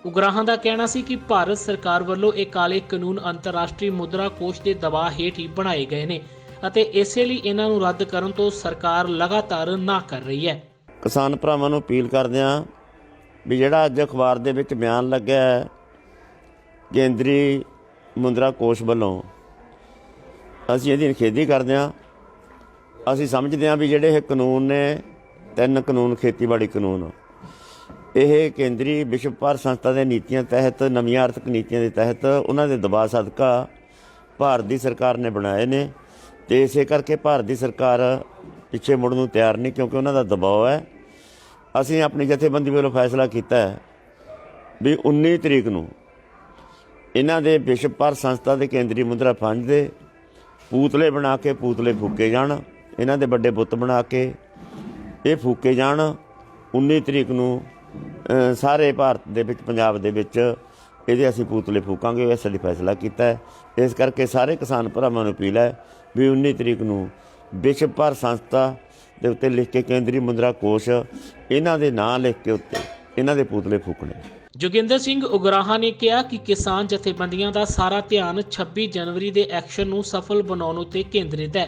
[SPEAKER 6] ਉਗਰਾਹਾਂ ਦਾ ਕਹਿਣਾ ਸੀ ਕਿ ਭਾਰਤ ਸਰਕਾਰ ਵੱਲੋਂ ਇਹ ਕਾਲੇ ਕਾਨੂੰਨ ਅੰਤਰਰਾਸ਼ਟਰੀ ਮੁਦਰਾ ਕੋਸ਼ ਦੇ ਦਬਾਅ ਹੇਠ ਹੀ ਬਣਾਏ ਗਏ ਨੇ ਅਤੇ ਇਸੇ ਲਈ ਇਹਨਾਂ ਨੂੰ ਰੱਦ ਕਰਨ ਤੋਂ ਸਰਕਾਰ ਲਗਾਤਾਰ ਨਾ ਕਰ ਰਹੀ ਹੈ।
[SPEAKER 7] ਕਿਸਾਨ ਭਰਾਵਾਂ ਨੂੰ ਅਪੀਲ ਕਰਦੇ ਹਾਂ ਵੀ ਜਿਹੜਾ ਅੱਜ ਅਖਬਾਰ ਦੇ ਵਿੱਚ ਬਿਆਨ ਲੱਗਿਆ ਹੈ ਕੇਂਦਰੀ ਮੁਦਰਾ ਕੋਸ਼ ਵੱਲੋਂ, ਅਸੀਂ ਇਹਦੀ ਨਿਖੇਧੀ ਕਰਦੇ ਹਾਂ। ਅਸੀਂ ਸਮਝਦੇ ਹਾਂ ਵੀ ਜਿਹੜੇ ਇਹ ਕਾਨੂੰਨ ਨੇ 3 ਕਾਨੂੰਨ ਖੇਤੀਬਾੜੀ ਕਾਨੂੰਨ, ਇਹ ਕੇਂਦਰੀ ਵਿਸ਼ਵ ਭਰ ਸੰਸਥਾ ਦੇ ਨੀਤੀਆਂ ਤਹਿਤ, ਨਵੀਆਂ ਆਰਥਿਕ ਨੀਤੀਆਂ ਦੇ ਤਹਿਤ ਉਹਨਾਂ ਦੇ ਦਬਾਅ ਸਦਕਾ ਭਾਰਤ ਦੀ ਸਰਕਾਰ ਨੇ ਬਣਾਏ ਨੇ ਅਤੇ ਇਸੇ ਕਰਕੇ ਭਾਰਤ ਦੀ ਸਰਕਾਰ ਪਿੱਛੇ ਮੁੜਨ ਨੂੰ ਤਿਆਰ ਨਹੀਂ, ਕਿਉਂਕਿ ਉਹਨਾਂ ਦਾ ਦਬਾਅ ਹੈ। ਅਸੀਂ ਆਪਣੀ ਜਥੇਬੰਦੀ ਵੱਲੋਂ ਫੈਸਲਾ ਕੀਤਾ ਹੈ ਵੀ 19 ਤਰੀਕ ਨੂੰ ਇਹਨਾਂ ਦੇ ਵਿਸ਼ਵ ਭਰ ਸੰਸਥਾ ਦੇ ਕੇਂਦਰੀ ਮੁਦਰਾ ਫੰਡ ਦੇ ਪੁਤਲੇ ਬਣਾ ਕੇ ਪੁਤਲੇ ਫੂਕੇ ਜਾਣ, ਇਹਨਾਂ ਦੇ ਵੱਡੇ ਬੁੱਤ ਬਣਾ ਕੇ ਇਹ ਫੂਕੇ ਜਾਣ। 19 ਤਰੀਕ ਨੂੰ ਸਾਰੇ ਭਾਰਤ ਦੇ ਵਿੱਚ, ਪੰਜਾਬ ਦੇ ਵਿੱਚ ਇਹਦੇ ਅਸੀਂ ਪੁਤਲੇ ਫੂਕਾਂਗੇ, ਇਹ ਸਾਡੀ ਫੈਸਲਾ ਕੀਤਾ ਹੈ। ਇਸ ਕਰਕੇ ਸਾਰੇ ਕਿਸਾਨ ਭਰਾਵਾਂ ਨੂੰ ਅਪੀਲ ਹੈ ਵੀ 19 ਤਰੀਕ ਨੂੰ ਵਿਸ਼ਵ ਭਰ ਸੰਸਥਾ ਦੇ ਉੱਤੇ ਲਿਖ ਕੇ ਕੇਂਦਰੀ ਮੁਦਰਾ ਕੋਸ਼ ਇਹਨਾਂ ਦੇ ਨਾਂ ਲਿਖ ਕੇ ਉੱਤੇ ਇਹਨਾਂ ਦੇ ਪੁਤਲੇ ਫੂਕਣੇ।
[SPEAKER 6] ਜੋਗਿੰਦਰ ਸਿੰਘ ਉਗਰਾਹਾਂ ਨੇ ਕਿਹਾ ਕਿ ਕਿਸਾਨ ਜਥੇਬੰਦੀਆਂ ਦਾ ਸਾਰਾ ਧਿਆਨ 26 ਜਨਵਰੀ ਦੇ ਐਕਸ਼ਨ ਨੂੰ ਸਫਲ ਬਣਾਉਣ ਉੱਤੇ ਕੇਂਦਰਿਤ ਹੈ,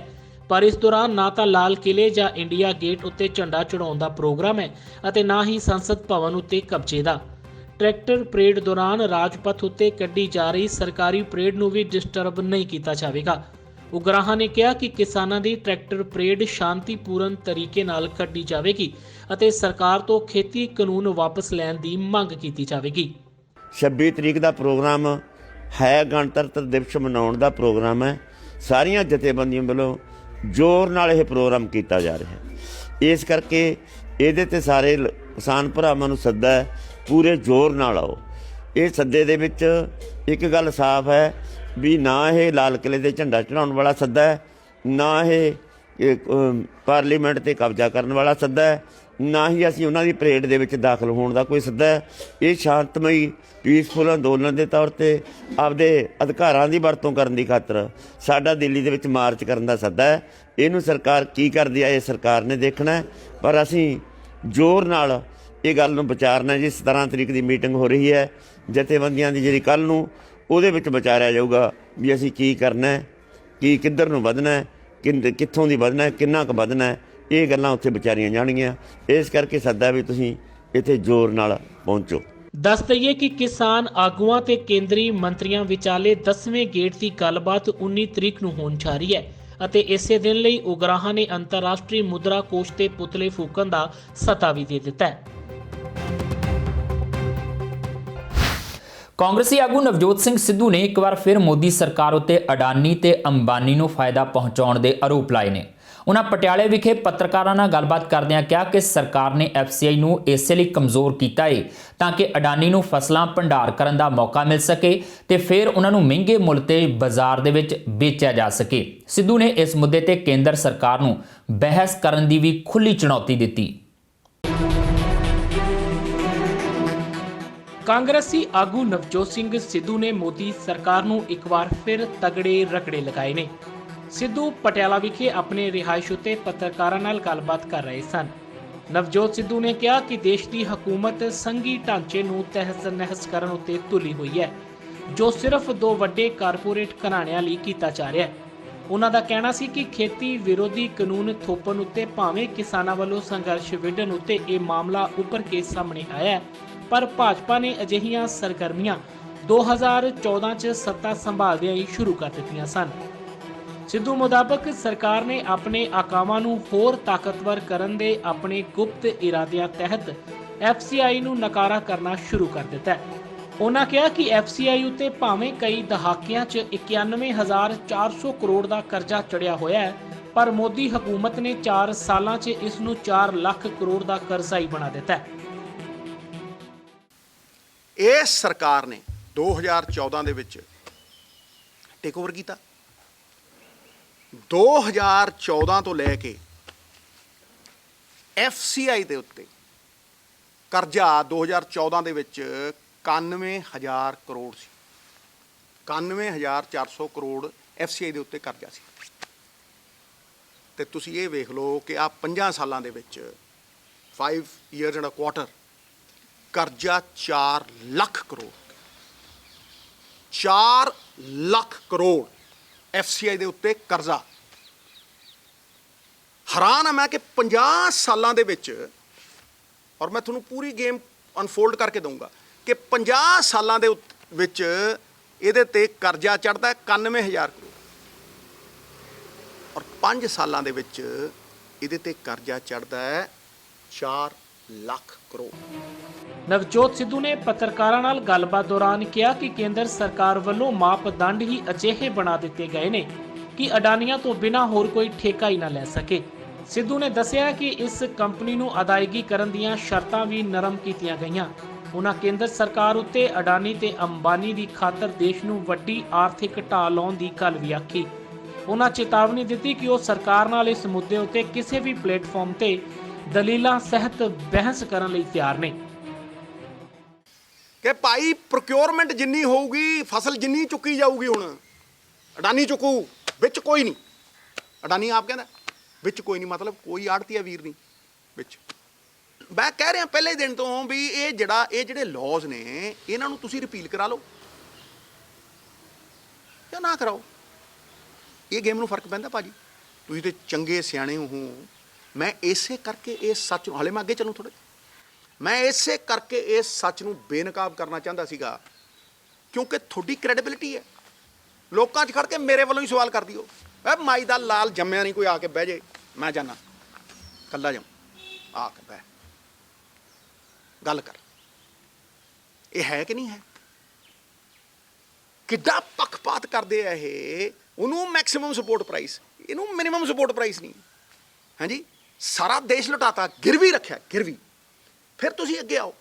[SPEAKER 6] ਪਰ ਇਸ ਦੌਰਾਨ ਨਾ ਤਾਂ ਲਾਲ ਕਿਲੇ ਜਾਂ ਇੰਡੀਆ ਗੇਟ ਉੱਤੇ ਝੰਡਾ ਚੜਾਉਣ ਦਾ ਪ੍ਰੋਗਰਾਮ ਹੈ ਅਤੇ ਨਾ ਹੀ ਸੰਸਦ ਭਵਨ ਉੱਤੇ ਕਬਜ਼ੇ ਦਾ। ਟਰੈਕਟਰ ਪਰੇਡ ਦੌਰਾਨ ਰਾਜਪਥ ਉੱਤੇ ਕੱਢੀ ਜਾ ਰਹੀ ਸਰਕਾਰੀ ਪਰੇਡ ਨੂੰ ਵੀ ਡਿਸਟਰਬ ਨਹੀਂ ਕੀਤਾ ਜਾਵੇਗਾ। ਉਗਰਾਹਾਂ ਨੇ ਕਿਹਾ ਕਿ ਕਿਸਾਨਾਂ ਦੀ ਟਰੈਕਟਰ ਪਰੇਡ ਸ਼ਾਂਤੀਪੂਰਨ ਤਰੀਕੇ ਨਾਲ ਕੱਢੀ ਜਾਵੇਗੀ ਅਤੇ ਸਰਕਾਰ ਤੋਂ ਖੇਤੀ ਕਾਨੂੰਨ ਵਾਪਸ ਲੈਣ ਦੀ ਮੰਗ ਕੀਤੀ ਜਾਵੇਗੀ।
[SPEAKER 7] 26 ਤਰੀਕ ਦਾ ਪ੍ਰੋਗਰਾਮ ਹੈ, ਗਣਤੰਤਰ ਦਿਵਸ ਮਨਾਉਣ ਦਾ ਪ੍ਰੋਗਰਾਮ ਹੈ। ਸਾਰੀਆਂ ਜਥੇਬੰਦੀਆਂ ਵੱਲੋਂ ਜ਼ੋਰ ਨਾਲ ਇਹ ਪ੍ਰੋਗਰਾਮ ਕੀਤਾ ਜਾ ਰਿਹਾ ਹੈ। ਇਸ ਕਰਕੇ ਇਹਦੇ 'ਤੇ ਸਾਰੇ ਕਿਸਾਨ ਭਰਾਵਾਂ ਨੂੰ ਸੱਦਾ ਹੈ, ਪੂਰੇ ਜ਼ੋਰ ਨਾਲ ਆਓ। ਇਹ ਸੱਦੇ ਦੇ ਵਿੱਚ ਇੱਕ ਗੱਲ ਸਾਫ਼ ਹੈ ਵੀ ਨਾ ਇਹ ਲਾਲ ਕਿਲੇ 'ਤੇ ਝੰਡਾ ਚੜਾਉਣ ਵਾਲਾ ਸੱਦਾ ਹੈ, ਨਾ ਇਹ ਪਾਰਲੀਮੈਂਟ 'ਤੇ ਕਬਜ਼ਾ ਕਰਨ ਵਾਲਾ ਸੱਦਾ ਹੈ, ਨਾ ਹੀ ਅਸੀਂ ਉਹਨਾਂ ਦੀ ਪਰੇਡ ਦੇ ਵਿੱਚ ਦਾਖਲ ਹੋਣ ਦਾ ਕੋਈ ਸੱਦਾ ਹੈ। ਇਹ ਸ਼ਾਂਤਮਈ ਪੀਸਫੁਲ ਅੰਦੋਲਨ ਦੇ ਤੌਰ ਤੇ ਆਪਦੇ ਅਧਿਕਾਰਾਂ ਦੀ ਵਰਤੋਂ ਕਰਨ ਦੀ ਖਾਤਰ ਸਾਡਾ ਦਿੱਲੀ ਦੇ ਵਿੱਚ ਮਾਰਚ ਕਰਨ ਦਾ ਸੱਦਾ ਹੈ। ਇਹਨੂੰ ਸਰਕਾਰ ਕੀ ਕਰਦੀ ਹੈ ਇਹ ਸਰਕਾਰ ਨੇ ਦੇਖਣਾ ਹੈ, ਪਰ ਅਸੀਂ ਜ਼ੋਰ ਨਾਲ ਇਹ ਗੱਲ ਨੂੰ ਵਿਚਾਰਨਾ। ਜੀ 17 ਤਰੀਕ ਦੀ ਮੀਟਿੰਗ ਹੋ ਰਹੀ ਹੈ ਜਥੇਬੰਦੀਆਂ ਦੀ, ਜਿਹੜੀ ਕੱਲ੍ਹ ਨੂੰ ਉਹਦੇ ਵਿੱਚ ਵਿਚਾਰਿਆ ਜਾਊਗਾ ਵੀ ਅਸੀਂ ਕੀ ਕਰਨਾ ਹੈ, ਕੀ ਕਿੱਧਰ ਨੂੰ ਵਧਣਾ ਹੈ, ਕਿੱਥੋਂ ਦੀ ਵਧਣਾ ਹੈ, ਕਿੰਨਾ ਕੁ ਵਧਣਾ ਹੈ। ਇਹ ਗੱਲਾਂ ਉੱਥੇ ਵਿਚਾਰੀਆਂ ਜਾਣਗੀਆਂ। ਇਸ ਕਰਕੇ ਸੱਦਾ ਵੀ ਤੁਸੀਂ ਇੱਥੇ ਜ਼ੋਰ ਨਾਲ ਪਹੁੰਚੋ।
[SPEAKER 6] ਦੱਸ ਦਈਏ ਕਿ ਕਿਸਾਨ ਆਗੂਆਂ ਤੇ ਕੇਂਦਰੀ ਮੰਤਰੀਆਂ ਵਿਚਾਲੇ 10ਵੇਂ ਗੇੜ ਦੀ ਗੱਲਬਾਤ 19 ਤਰੀਕ ਨੂੰ ਹੋਣ ਜਾ ਰਹੀ ਹੈ ਅਤੇ ਇਸੇ ਦਿਨ ਲਈ ਉਗਰਾਹਾਂ ਨੇ ਅੰਤਰਰਾਸ਼ਟਰੀ ਮੁਦਰਾ ਕੋਸ਼ ਤੇ ਪੁਤਲੇ ਫੂਕਣ ਦਾ ਸੱਦਾ ਵੀ ਦੇ ਦਿੱਤਾ ਹੈ।
[SPEAKER 1] ਕਾਂਗਰਸੀ ਆਗੂ ਨਵਜੋਤ ਸਿੰਘ ਸਿੱਧੂ ਨੇ ਇੱਕ ਵਾਰ ਫਿਰ ਮੋਦੀ ਸਰਕਾਰ ਉੱਤੇ ਅਡਾਨੀ ਤੇ ਅੰਬਾਨੀ ਨੂੰ ਫਾਇਦਾ ਪਹੁੰਚਾਉਣ ਦੇ ਆਰੋਪ ਲਾਏ ਨੇ। ਉਹਨਾਂ ਪਟਿਆਲੇ ਵਿਖੇ ਪੱਤਰਕਾਰਾਂ ਨਾਲ ਗੱਲਬਾਤ ਕਰਦਿਆਂ ਕਿਹਾ ਕਿ ਸਰਕਾਰ ਨੇ FCI ਨੂੰ ਇਸੇ ਲਈ ਕਮਜ਼ੋਰ ਕੀਤਾ ਹੈ ਤਾਂ ਕਿ ਅਡਾਨੀ ਨੂੰ ਫਸਲਾਂ ਭੰਡਾਰ ਕਰਨ ਦਾ ਮੌਕਾ ਮਿਲ ਸਕੇ ਤੇ ਫਿਰ ਉਹਨਾਂ ਨੂੰ ਮਹਿੰਗੇ ਮੁੱਲ ਤੇ ਬਾਜ਼ਾਰ ਦੇ ਵਿੱਚ ਵੇਚਿਆ ਜਾ ਸਕੇ। ਸਿੱਧੂ ਨੇ ਇਸ ਮੁੱਦੇ ਤੇ ਕੇਂਦਰ ਸਰਕਾਰ ਨੂੰ ਬਹਿਸ ਕਰਨ ਦੀ ਵੀ ਖੁੱਲ੍ਹੀ ਚੁਣੌਤੀ ਦਿੱਤੀ।
[SPEAKER 6] ਕਾਂਗਰਸੀ ਆਗੂ ਨਵਜੋਤ ਸਿੰਘ ਸਿੱਧੂ ਨੇ ਮੋਦੀ ਸਰਕਾਰ ਨੂੰ ਇੱਕ ਵਾਰ ਫਿਰ ਤਗੜੇ ਰਗੜੇ ਲਗਾਏ ਨੇ। ਸਿੱਧੂ ਪਟਿਆਲਾ ਵਿਖੇ ਆਪਣੇ ਰਿਹਾਇਸ਼ ਉੱਤੇ ਪੱਤਰਕਾਰਾਂ ਨਾਲ ਗੱਲਬਾਤ ਕਰ ਰਹੇ ਸਨ। ਨਵਜੋਤ ਸਿੱਧੂ ਨੇ ਕਿਹਾ ਕਿ ਦੇਸ਼ ਦੀ ਹਕੂਮਤ ਸੰਘੀ ਢਾਂਚੇ ਨੂੰ ਤਹਿਸ-ਨਹਿਸ ਕਰਨ ਉੱਤੇ ਤੁਲੀ ਹੋਈ ਹੈ, ਜੋ ਸਿਰਫ ਦੋ ਵੱਡੇ ਕਾਰਪੋਰੇਟ ਘਰਾਣਿਆਂ ਲਈ ਕੀਤਾ ਜਾ ਰਿਹਾ ਹੈ। ਉਹਨਾਂ ਦਾ ਕਹਿਣਾ ਸੀ ਕਿ ਖੇਤੀ ਵਿਰੋਧੀ ਕਾਨੂੰਨ ਥੋਪਣ ਉੱਤੇ ਭਾਵੇਂ ਕਿਸਾਨਾਂ ਵੱਲੋਂ ਸੰਘਰਸ਼ ਵਿੱਢਣ ਉੱਤੇ ਇਹ ਮਾਮਲਾ ਉੱਭਰ ਕੇ ਸਾਹਮਣੇ ਆਇਆ ਹੈ, ਪਰ ਭਾਜਪਾ ਨੇ ਅਜਿਹੀਆਂ ਸਰਗਰਮੀਆਂ 2014 'ਚ ਸੱਤਾ ਸੰਭਾਲਦਿਆਂ ਹੀ ਸ਼ੁਰੂ ਕਰ ਦਿੱਤੀਆਂ ਸਨ। ਸਿੱਧੂ ਮੁਤਾਬਕ ਸਰਕਾਰ ਨੇ ਆਪਣੇ ਆਕਾਵਾਂ ਨੂੰ ਹੋਰ ਤਾਕਤਵਰ ਕਰਨ ਦੇ ਆਪਣੇ ਗੁਪਤ ਇਰਾਦਿਆਂ ਤਹਿਤ FCI ਨੂੰ ਨਕਾਰਾ ਕਰਨਾ ਸ਼ੁਰੂ ਕਰ ਦਿੱਤਾ ਹੈ। ਉਹਨਾਂ ਕਿਹਾ ਕਿ FCI ਉੱਤੇ ਭਾਵੇਂ ਕਈ ਦਹਾਕਿਆਂ 'ਚ 91,400 ਕਰੋੜ ਦਾ ਕਰਜ਼ਾ ਚੜਿਆ ਹੋਇਆ ਹੈ, ਪਰ ਮੋਦੀ ਹਕੂਮਤ ਨੇ 4 ਸਾਲਾਂ 'ਚ ਇਸ ਨੂੰ 4 ਲੱਖ ਕਰੋੜ ਦਾ ਕਰਜ਼ਾ ਹੀ ਬਣਾ ਦਿੱਤਾ ਹੈ।
[SPEAKER 8] ਇਸ ਸਰਕਾਰ ਨੇ 2014 ਦੇ ਵਿੱਚ ਟੇਕ ਓਵਰ ਕੀਤਾ। 2014 ਤੋਂ ਲੈ ਕੇ FCI ਦੇ ਉੱਤੇ ਕਰਜ਼ਾ 2014 ਦੇ ਵਿੱਚ 91,000 ਕਰੋੜ ਸੀ। 91,400 ਕਰੋੜ FCI ਦੇ ਉੱਤੇ ਕਰਜ਼ਾ ਸੀ। ਤੇ ਤੁਸੀਂ ਇਹ ਵੇਖ ਲਓ ਕਿ ਆ 5 ਸਾਲਾਂ ਦੇ ਵਿੱਚ 5 years and a quarter ਕਰਜ਼ਾ 4 ਲੱਖ ਕਰੋੜ 4 ਲੱਖ ਕਰੋੜ FCI ਦੇ ਉੱਤੇ ਕਰਜ਼ਾ। ਹੈਰਾਨ ਆ ਮੈਂ ਕਿ 50 ਸਾਲਾਂ ਦੇ ਵਿੱਚ, ਔਰ ਮੈਂ ਤੁਹਾਨੂੰ ਪੂਰੀ ਗੇਮ ਅਨਫੋਲਡ ਕਰਕੇ ਦਊਂਗਾ ਕਿ 50 ਸਾਲਾਂ ਦੇ ਵਿੱਚ ਇਹਦੇ ਤੇ ਕਰਜ਼ਾ ਚੜ੍ਹਦਾ 91,000 ਕਰੋੜ, ਔਰ 5 ਸਾਲਾਂ ਦੇ ਵਿੱਚ ਇਹਦੇ ਤੇ ਕਰਜ਼ਾ ਚੜ੍ਹਦਾ ਹੈ 4 ਲੱਖ ਕਰੋੜ।
[SPEAKER 6] ਨਵਜੋਤ ਸਿੱਧੂ ਨੇ ਪੱਤਰਕਾਰਾਂ ਨਾਲ ਗੱਲਬਾਤ ਦੌਰਾਨ ਕਿਹਾ ਕਿ ਕੇਂਦਰ ਸਰਕਾਰ ਵੱਲੋਂ ਮਾਪਦੰਡ ਹੀ ਅਜਿਹੇ ਬਣਾ ਦਿੱਤੇ ਗਏ ਨੇ ਕਿ ਅਡਾਨੀਆਂ ਤੋਂ ਬਿਨਾਂ ਹੋਰ ਕੋਈ ਠੇਕਾ ਹੀ ਨਾ ਲੈ ਸਕੇ। ਸਿੱਧੂ ਨੇ ਦੱਸਿਆ ਕਿ ਇਸ ਕੰਪਨੀ ਨੂੰ ਅਦਾਇਗੀ ਕਰਨ ਦੀਆਂ ਸ਼ਰਤਾਂ ਵੀ ਨਰਮ ਕੀਤੀਆਂ ਗਈਆਂ। ਉਹਨਾਂ ਕੇਂਦਰ ਸਰਕਾਰ ਉੱਤੇ ਅਡਾਨੀ ਤੇ ਅੰਬਾਨੀ ਦੀ ਖਾਤਰ ਦੇਸ਼ ਨੂੰ ਵੱਡੀ ਆਰਥਿਕ ਢਾਹ ਲਾਉਣ ਦੀ ਗੱਲ ਵੀ ਆਖੀ। ਉਹਨਾਂ ਚੇਤਾਵਨੀ ਦਿੱਤੀ ਕਿ ਉਹ ਸਰਕਾਰ ਨਾਲ ਇਸ ਮੁੱਦੇ ਉੱਤੇ ਕਿਸੇ ਵੀ ਪਲੇਟਫਾਰਮ ਤੇ ਦਲੀਲਾਂ ਸਹਿਤ ਬਹਿਸ ਕਰਨ ਲਈ ਤਿਆਰ ਨੇ।
[SPEAKER 8] ਕਿ ਭਾਈ ਪ੍ਰੋਕਿਉਰਮੈਂਟ ਜਿੰਨੀ ਹੋਊਗੀ, ਫਸਲ ਜਿੰਨੀ ਚੁੱਕੀ ਜਾਊਗੀ, ਹੁਣ ਅਡਾਨੀ ਚੁੱਕੂ, ਵਿੱਚ ਕੋਈ ਨਹੀਂ। ਅਡਾਨੀ ਆਪ ਕਹਿੰਦਾ ਵਿੱਚ ਕੋਈ ਨਹੀਂ, ਮਤਲਬ ਕੋਈ ਆੜਤੀਆ ਵੀਰ ਨਹੀਂ ਵਿੱਚ। ਮੈਂ ਕਹਿ ਰਿਹਾ ਪਹਿਲੇ ਦਿਨ ਤੋਂ ਵੀ ਇਹ ਜਿਹੜੇ ਲਾਜ਼ ਨੇ ਇਹਨਾਂ ਨੂੰ ਤੁਸੀਂ ਰਿਪੀਲ ਕਰਾ ਲਓ ਜਾਂ ਨਾ ਕਰਾਓ। ਇਹ ਗੇਮ ਨੂੰ ਫਰਕ ਪੈਂਦਾ ਭਾਜੀ। ਤੁਸੀਂ ਤੇ ਚੰਗੇ ਸਿਆਣੇ ਹੋ। ਮੈਂ ਇਸੇ ਕਰਕੇ ਇਸ ਸੱਚ ਨੂੰ, ਹਾਲੇ ਮੈਂ ਅੱਗੇ ਚੱਲੂ ਥੋੜ੍ਹਾ, ਮੈਂ ਇਸੇ ਕਰਕੇ ਇਸ ਸੱਚ ਨੂੰ ਬੇਨਕਾਬ ਕਰਨਾ ਚਾਹੁੰਦਾ ਸੀਗਾ ਕਿਉਂਕਿ ਤੁਹਾਡੀ ਕ੍ਰੈਡੀਬਿਲਿਟੀ ਹੈ। ਲੋਕਾਂ 'ਚ ਖੜ ਕੇ ਮੇਰੇ ਵੱਲੋਂ ਹੀ ਸਵਾਲ ਕਰ ਦਿਓ, ਮਾਈ ਦਾ ਲਾਲ ਜੰਮਿਆ ਨਹੀਂ, ਕੋਈ ਆ ਕੇ ਬਹਿ ਜੇ, ਮੈਂ ਜਾਣਾ ਇਕੱਲਾ ਜਾਊਂ, ਆ ਕੇ ਬਹਿ ਗੱਲ ਕਰ। ਇਹ ਹੈ ਕਿ ਨਹੀਂ ਹੈ? ਕਿੱਡਾ ਪੱਖਪਾਤ ਕਰਦੇ ਆ ਇਹ। ਉਹਨੂੰ ਮੈਕਸਿਮਮ ਸਪੋਰਟ ਪ੍ਰਾਈਸ, ਇਹਨੂੰ ਮਿਨੀਮਮ ਸਪੋਰਟ ਪ੍ਰਾਈਸ ਨਹੀਂ। ਹਾਂਜੀ, ਸਾਰਾ ਦੇਸ਼ ਲੁਟਾਤਾ, ਗਿਰਵੀ ਰੱਖਿਆ, ਗਿਰਵੀ। ਫਿਰ ਤੁਸੀਂ ਅੱਗੇ ਆਓ।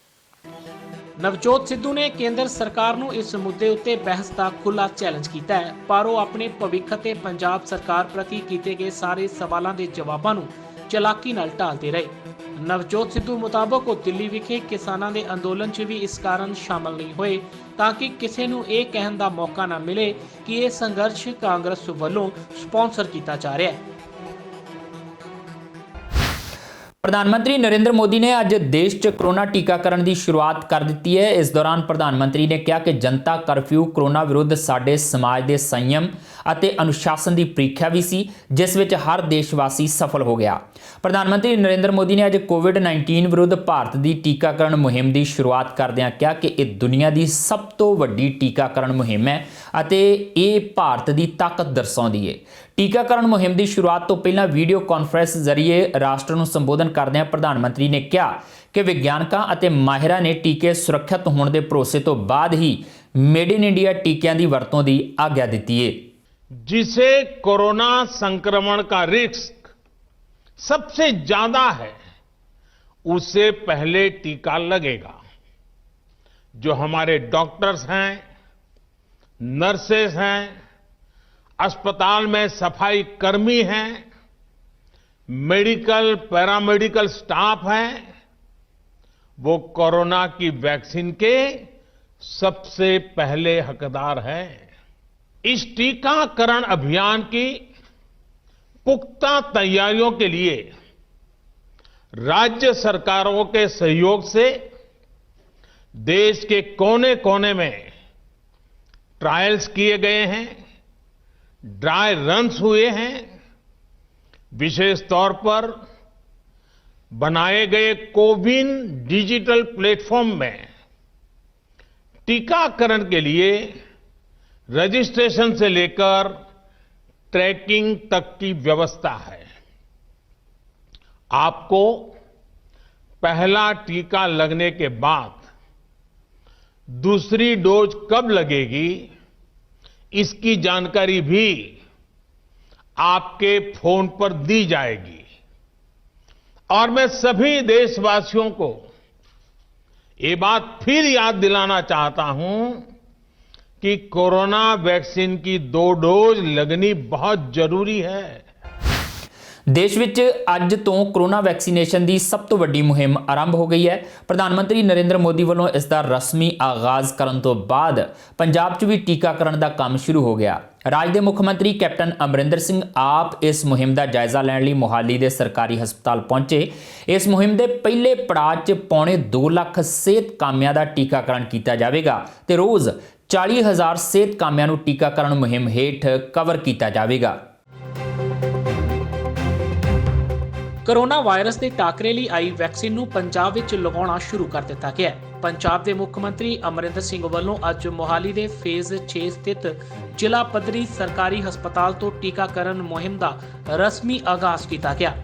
[SPEAKER 6] ਨਵਜੋਤ ਸਿੱਧੂ ਨੇ ਕੇਂਦਰ ਸਰਕਾਰ ਨੂੰ ਇਸ ਮੁੱਦੇ ਉੱਤੇ ਬਹਿਸ ਦਾ ਖੁੱਲ੍ਹਾ ਚੈਲੰਜ ਕੀਤਾ ਹੈ, ਪਰ ਉਹ ਆਪਣੇ ਭਵਿੱਖ ਅਤੇ ਪੰਜਾਬ ਸਰਕਾਰ ਪ੍ਰਤੀ ਕੀਤੇ ਗਏ ਸਾਰੇ ਸਵਾਲਾਂ ਦੇ ਜਵਾਬਾਂ ਨੂੰ ਚਲਾਕੀ ਨਾਲ ਟਾਲਦੇ ਰਹੇ। ਨਵਜੋਤ ਸਿੱਧੂ ਮੁਤਾਬਕ ਉਹ ਦਿੱਲੀ ਵਿਖੇ ਕਿਸਾਨਾਂ ਦੇ ਅੰਦੋਲਨ 'ਚ ਵੀ ਇਸ ਕਾਰਨ ਸ਼ਾਮਲ ਨਹੀਂ ਹੋਏ ਤਾਂ ਕਿ ਕਿਸੇ ਨੂੰ ਇਹ ਕਹਿਣ ਦਾ ਮੌਕਾ ਨਾ ਮਿਲੇ ਕਿ ਇਹ ਸੰਘਰਸ਼ ਕਾਂਗਰਸ ਵੱਲੋਂ ਸਪਾਂਸਰ ਕੀਤਾ ਜਾ ਰਿਹਾ ਹੈ।
[SPEAKER 1] ਪ੍ਰਧਾਨ ਮੰਤਰੀ ਨਰਿੰਦਰ ਮੋਦੀ ਨੇ ਅੱਜ ਦੇਸ਼ 'ਚ ਕਰੋਨਾ ਟੀਕਾਕਰਨ ਦੀ ਸ਼ੁਰੂਆਤ ਕਰ ਦਿੱਤੀ ਹੈ। ਇਸ ਦੌਰਾਨ ਪ੍ਰਧਾਨ ਮੰਤਰੀ ਨੇ ਕਿਹਾ ਕਿ ਜਨਤਾ ਕਰਫਿਊ ਕਰੋਨਾ ਵਿਰੁੱਧ ਸਾਡੇ ਸਮਾਜ ਦੇ ਸੰਯਮ ਅਤੇ ਅਨੁਸ਼ਾਸਨ ਦੀ ਪ੍ਰੀਖਿਆ ਵੀ ਸੀ, ਜਿਸ ਵਿੱਚ ਹਰ ਦੇਸ਼ਵਾਸੀ ਸਫਲ ਹੋ ਗਿਆ। ਪ੍ਰਧਾਨ ਮੰਤਰੀ ਨਰਿੰਦਰ ਮੋਦੀ ਨੇ ਅੱਜ ਕੋਵਿਡ-19 ਵਿਰੁੱਧ ਭਾਰਤ ਦੀ ਟੀਕਾਕਰਨ ਮੁਹਿੰਮ ਦੀ ਸ਼ੁਰੂਆਤ ਕਰਦਿਆਂ ਕਿਹਾ ਕਿ ਇਹ ਦੁਨੀਆ ਦੀ ਸਭ ਤੋਂ ਵੱਡੀ ਟੀਕਾਕਰਨ ਮੁਹਿੰਮ ਹੈ ਅਤੇ ਇਹ ਭਾਰਤ ਦੀ ਤਾਕਤ ਦਰਸਾਉਂਦੀ ਹੈ। ਟੀਕਾਕਰਨ ਮੁਹਿੰਮ ਦੀ ਸ਼ੁਰੂਆਤ ਤੋਂ ਪਹਿਲਾਂ ਵੀਡੀਓ ਕਾਨਫਰੰਸ ਜ਼ਰੀਏ ਰਾਸ਼ਟਰ ਨੂੰ ਸੰਬੋਧਨ ਕਰਦਿਆਂ ਪ੍ਰਧਾਨ ਮੰਤਰੀ ਨੇ ਕਿਹਾ ਕਿ ਵਿਗਿਆਨਕਾਂ ਅਤੇ ਮਾਹਿਰਾਂ ਨੇ ਟੀਕੇ ਸੁਰੱਖਿਅਤ ਹੋਣ ਦੇ ਭਰੋਸੇ ਤੋਂ ਬਾਅਦ ਹੀ ਮੇਡ ਇਨ ਇੰਡੀਆ ਟੀਕਿਆਂ ਦੀ ਵਰਤੋਂ ਦੀ ਆਗਿਆ ਦਿੱਤੀ ਹੈ।
[SPEAKER 9] जिसे कोरोना संक्रमण का रिस्क सबसे ज्यादा है, उसे पहले टीका लगेगा। जो हमारे डॉक्टर्स हैं, नर्सेस हैं, अस्पताल में सफाई कर्मी हैं, मेडिकल पैरामेडिकल स्टाफ हैं, वो कोरोना की वैक्सीन के सबसे पहले हकदार हैं। इस टीकाकरण अभियान की पुख्ता तैयारियों के लिए राज्य सरकारों के सहयोग से देश के कोने कोने में ट्रायल्स किए गए हैं, ड्राई रन्स हुए हैं। विशेष तौर पर बनाए गए कोविन डिजिटल प्लेटफॉर्म में टीकाकरण के लिए रजिस्ट्रेशन से लेकर ट्रैकिंग तक की व्यवस्था है। आपको पहला टीका लगने के बाद दूसरी डोज कब लगेगी, इसकी जानकारी भी आपके फोन पर दी जाएगी। और मैं सभी देशवासियों को ये बात फिर याद दिलाना चाहता हूं कि कोरोना वैक्सीन की 2 डोज लगनी बहुत जरूरी है।
[SPEAKER 1] ਦੇਸ਼ ਵਿੱਚ ਅੱਜ ਤੋਂ ਕਰੋਨਾ ਵੈਕਸੀਨੇਸ਼ਨ ਦੀ ਸਭ ਤੋਂ ਵੱਡੀ ਮੁਹਿੰਮ ਆਰੰਭ ਹੋ ਗਈ ਹੈ। ਪ੍ਰਧਾਨ ਮੰਤਰੀ ਨਰਿੰਦਰ ਮੋਦੀ ਵੱਲੋਂ ਇਸ ਦਾ ਰਸਮੀ ਆਗਾਜ਼ ਕਰਨ ਤੋਂ ਬਾਅਦ ਪੰਜਾਬ 'ਚ ਵੀ ਟੀਕਾਕਰਨ ਦਾ ਕੰਮ ਸ਼ੁਰੂ ਹੋ ਗਿਆ। ਰਾਜ ਦੇ ਮੁੱਖ ਮੰਤਰੀ ਕੈਪਟਨ ਅਮਰਿੰਦਰ ਸਿੰਘ ਆਪ ਇਸ ਮੁਹਿੰਮ ਦਾ ਜਾਇਜ਼ਾ ਲੈਣ ਲਈ ਮੋਹਾਲੀ ਦੇ ਸਰਕਾਰੀ ਹਸਪਤਾਲ ਪਹੁੰਚੇ। ਇਸ ਮੁਹਿੰਮ ਦੇ ਪਹਿਲੇ ਪੜਾਅ 'ਚ ਪੌਣੇ 2 ਲੱਖ ਸਿਹਤ ਕਾਮਿਆਂ ਦਾ ਟੀਕਾਕਰਨ ਕੀਤਾ ਜਾਵੇਗਾ ਤੇ ਰੋਜ਼ 40,000 ਸਿਹਤ ਕਾਮਿਆਂ ਨੂੰ ਟੀਕਾਕਰਨ ਮੁਹਿੰਮ ਹੇਠ ਕਵਰ ਕੀਤਾ ਜਾਵੇਗਾ।
[SPEAKER 6] ਕੋਰੋਨਾ ਵਾਇਰਸ ਦੇ ਟਾਕਰੇ ਲਈ ਆਈ ਵੈਕਸੀਨ ਨੂੰ ਪੰਜਾਬ ਵਿੱਚ ਲਗਾਉਣਾ ਸ਼ੁਰੂ ਕਰ ਦਿੱਤਾ ਗਿਆ ਹੈ। ਪੰਜਾਬ ਦੇ ਮੁੱਖ ਮੰਤਰੀ ਅਮਰਿੰਦਰ ਸਿੰਘ ਵੱਲੋਂ ਅੱਜ ਮੋਹਾਲੀ ਦੇ ਫੇਜ਼ 6 ਸਥਿਤ ਜ਼ਿਲ੍ਹਾ ਪੱਧਰੀ ਸਰਕਾਰੀ ਹਸਪਤਾਲ ਤੋਂ ਟੀਕਾਕਰਨ ਮੁਹਿੰਮ ਦਾ ਰਸਮੀ ਆਗਾਜ਼ ਕੀਤਾ ਗਿਆ।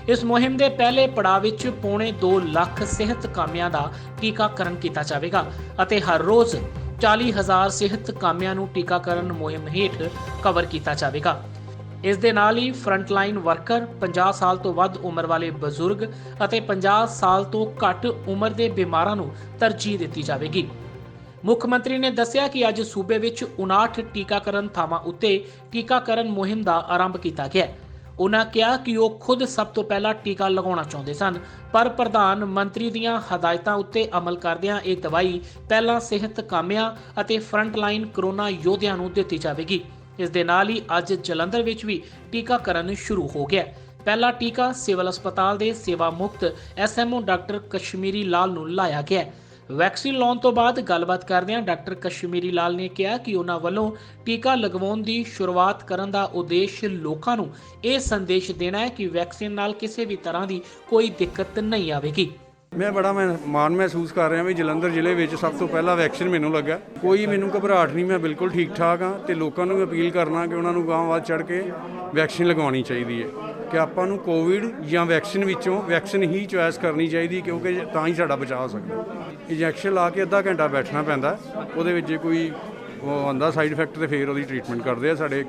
[SPEAKER 6] ਇਸ ਮੁਹਿੰਮ ਦੇ ਪਹਿਲੇ ਪੜਾਅ ਵਿੱਚ ਪੌਣੇ 2 ਲੱਖ ਸਿਹਤ ਕਾਮਿਆਂ ਦਾ ਟੀਕਾਕਰਨ ਕੀਤਾ ਜਾਵੇਗਾ ਅਤੇ ਹਰ ਰੋਜ਼ 40,000 ਸਿਹਤ ਕਾਮਿਆਂ ਨੂੰ ਟੀਕਾਕਰਨ ਮੁਹਿੰਮ ਹੇਠ ਕਵਰ ਕੀਤਾ ਜਾਵੇਗਾ। ਇਸ ਦੇ ਨਾਲ ਹੀ ਫਰੰਟਲਾਈਨ ਵਰਕਰ, 50 ਸਾਲ ਤੋਂ ਵੱਧ ਉਮਰ ਵਾਲੇ ਬਜ਼ੁਰਗ ਅਤੇ 50 ਸਾਲ ਤੋਂ ਘੱਟ ਉਮਰ ਦੇ ਬਿਮਾਰਾਂ ਨੂੰ ਤਰਜੀਹ ਦਿੱਤੀ ਜਾਵੇਗੀ। ਮੁੱਖ ਮੰਤਰੀ ਨੇ ਦੱਸਿਆ ਕਿ ਅੱਜ ਸੂਬੇ ਵਿੱਚ 59 ਟੀਕਾਕਰਨ ਥਾਵਾਂ ਉੱਤੇ ਟੀਕਾਕਰਨ ਮੁਹਿੰਮ ਦਾ ਆਰੰਭ ਕੀਤਾ ਗਿਆ। ਉਨ੍ਹਾਂ ਕਿਹਾ ਕਿ ਉਹ ਖੁਦ ਸਭ ਤੋਂ ਪਹਿਲਾਂ ਟੀਕਾ ਲਗਾਉਣਾ ਚਾਹੁੰਦੇ ਸਨ, ਪਰ ਪ੍ਰਧਾਨ ਮੰਤਰੀ ਦੀਆਂ ਹਦਾਇਤਾਂ ਉੱਤੇ ਅਮਲ ਕਰਦਿਆਂ ਇਹ ਦਵਾਈ ਪਹਿਲਾਂ ਸਿਹਤ ਕਾਮਿਆਂ ਅਤੇ ਫਰੰਟਲਾਈਨ ਕਰੋਨਾ ਯੋਧਿਆਂ ਨੂੰ ਦਿੱਤੀ ਜਾਵੇਗੀ। ਇਸ ਦੇ ਨਾਲ ਹੀ ਅੱਜ ਜਲੰਧਰ ਵਿੱਚ ਵੀ ਟੀਕਾਕਰਨ ਸ਼ੁਰੂ ਹੋ ਗਿਆ। ਪਹਿਲਾ ਟੀਕਾ ਸਿਵਲ ਹਸਪਤਾਲ ਦੇ ਸੇਵਾ ਮੁਕਤ ਐਸਐਮਓ ਡਾਕਟਰ ਕਸ਼ਮੀਰੀ ਲਾਲ ਨੂੰ ਲਾਇਆ ਗਿਆ। ਵੈਕਸੀਨ ਲਾਉਣ ਤੋਂ ਬਾਅਦ ਗੱਲਬਾਤ ਕਰਦਿਆਂ ਡਾਕਟਰ ਕਸ਼ਮੀਰੀ ਲਾਲ ਨੇ ਕਿਹਾ ਕਿ ਉਹਨਾਂ ਵੱਲੋਂ ਟੀਕਾ ਲਗਵਾਉਣ ਦੀ ਸ਼ੁਰੂਆਤ ਕਰਨ ਦਾ ਉਦੇਸ਼ ਲੋਕਾਂ ਨੂੰ ਇਹ ਸੰਦੇਸ਼ ਦੇਣਾ ਹੈ ਕਿ ਵੈਕਸੀਨ ਨਾਲ ਕਿਸੇ ਵੀ ਤਰ੍ਹਾਂ ਦੀ ਕੋਈ ਦਿੱਕਤ ਨਹੀਂ ਆਵੇਗੀ।
[SPEAKER 10] ਮੈਂ ਬੜਾ ਮਾਣ ਮਹਿਸੂਸ ਕਰ ਰਿਹਾ ਵੀ ਜਲੰਧਰ ਜ਼ਿਲ੍ਹੇ ਵਿੱਚ ਸਭ ਤੋਂ ਪਹਿਲਾਂ ਵੈਕਸੀਨ ਮੈਨੂੰ ਲੱਗਾ। ਕੋਈ ਮੈਨੂੰ ਘਬਰਾਹਟ ਨਹੀਂ, ਮੈਂ ਬਿਲਕੁਲ ਠੀਕ ਠਾਕ ਹਾਂ ਤੇ ਲੋਕਾਂ ਨੂੰ ਅਪੀਲ ਕਰਨਾ ਕਿ ਉਹਨਾਂ ਨੂੰ ਗਾਂਹ ਵੱਧ ਚੜ੍ਹ ਕੇ ਵੈਕਸੀਨ ਲਗਵਾਉਣੀ ਚਾਹੀਦੀ ਹੈ ਕਿ ਆਪਾਂ ਨੂੰ ਕੋਵਿਡ ਜਾਂ ਵੈਕਸੀਨ ਵਿੱਚੋਂ ਵੈਕਸੀਨ ਹੀ ਚੁਆਇਸ ਕਰਨੀ ਚਾਹੀਦੀ ਕਿਉਂਕਿ ਤਾਂ ਹੀ ਸਾਡਾ ਬਚਾਅ ਹੋ ਸਕਦਾ। ਇੰਜੈਕਸ਼ਨ ਲਾ ਕੇ ਅੱਧਾ ਘੰਟਾ ਬੈਠਣਾ ਪੈਂਦਾ, ਉਹਦੇ ਵਿੱਚ ਜੇ ਕੋਈ ਉਹ ਆਉਂਦਾ ਸਾਈਡ ਇਫੈਕਟ ਤੇ ਫਿਰ ਉਹਦੀ ਟ੍ਰੀਟਮੈਂਟ ਕਰਦੇ ਆ, ਸਾਡੇ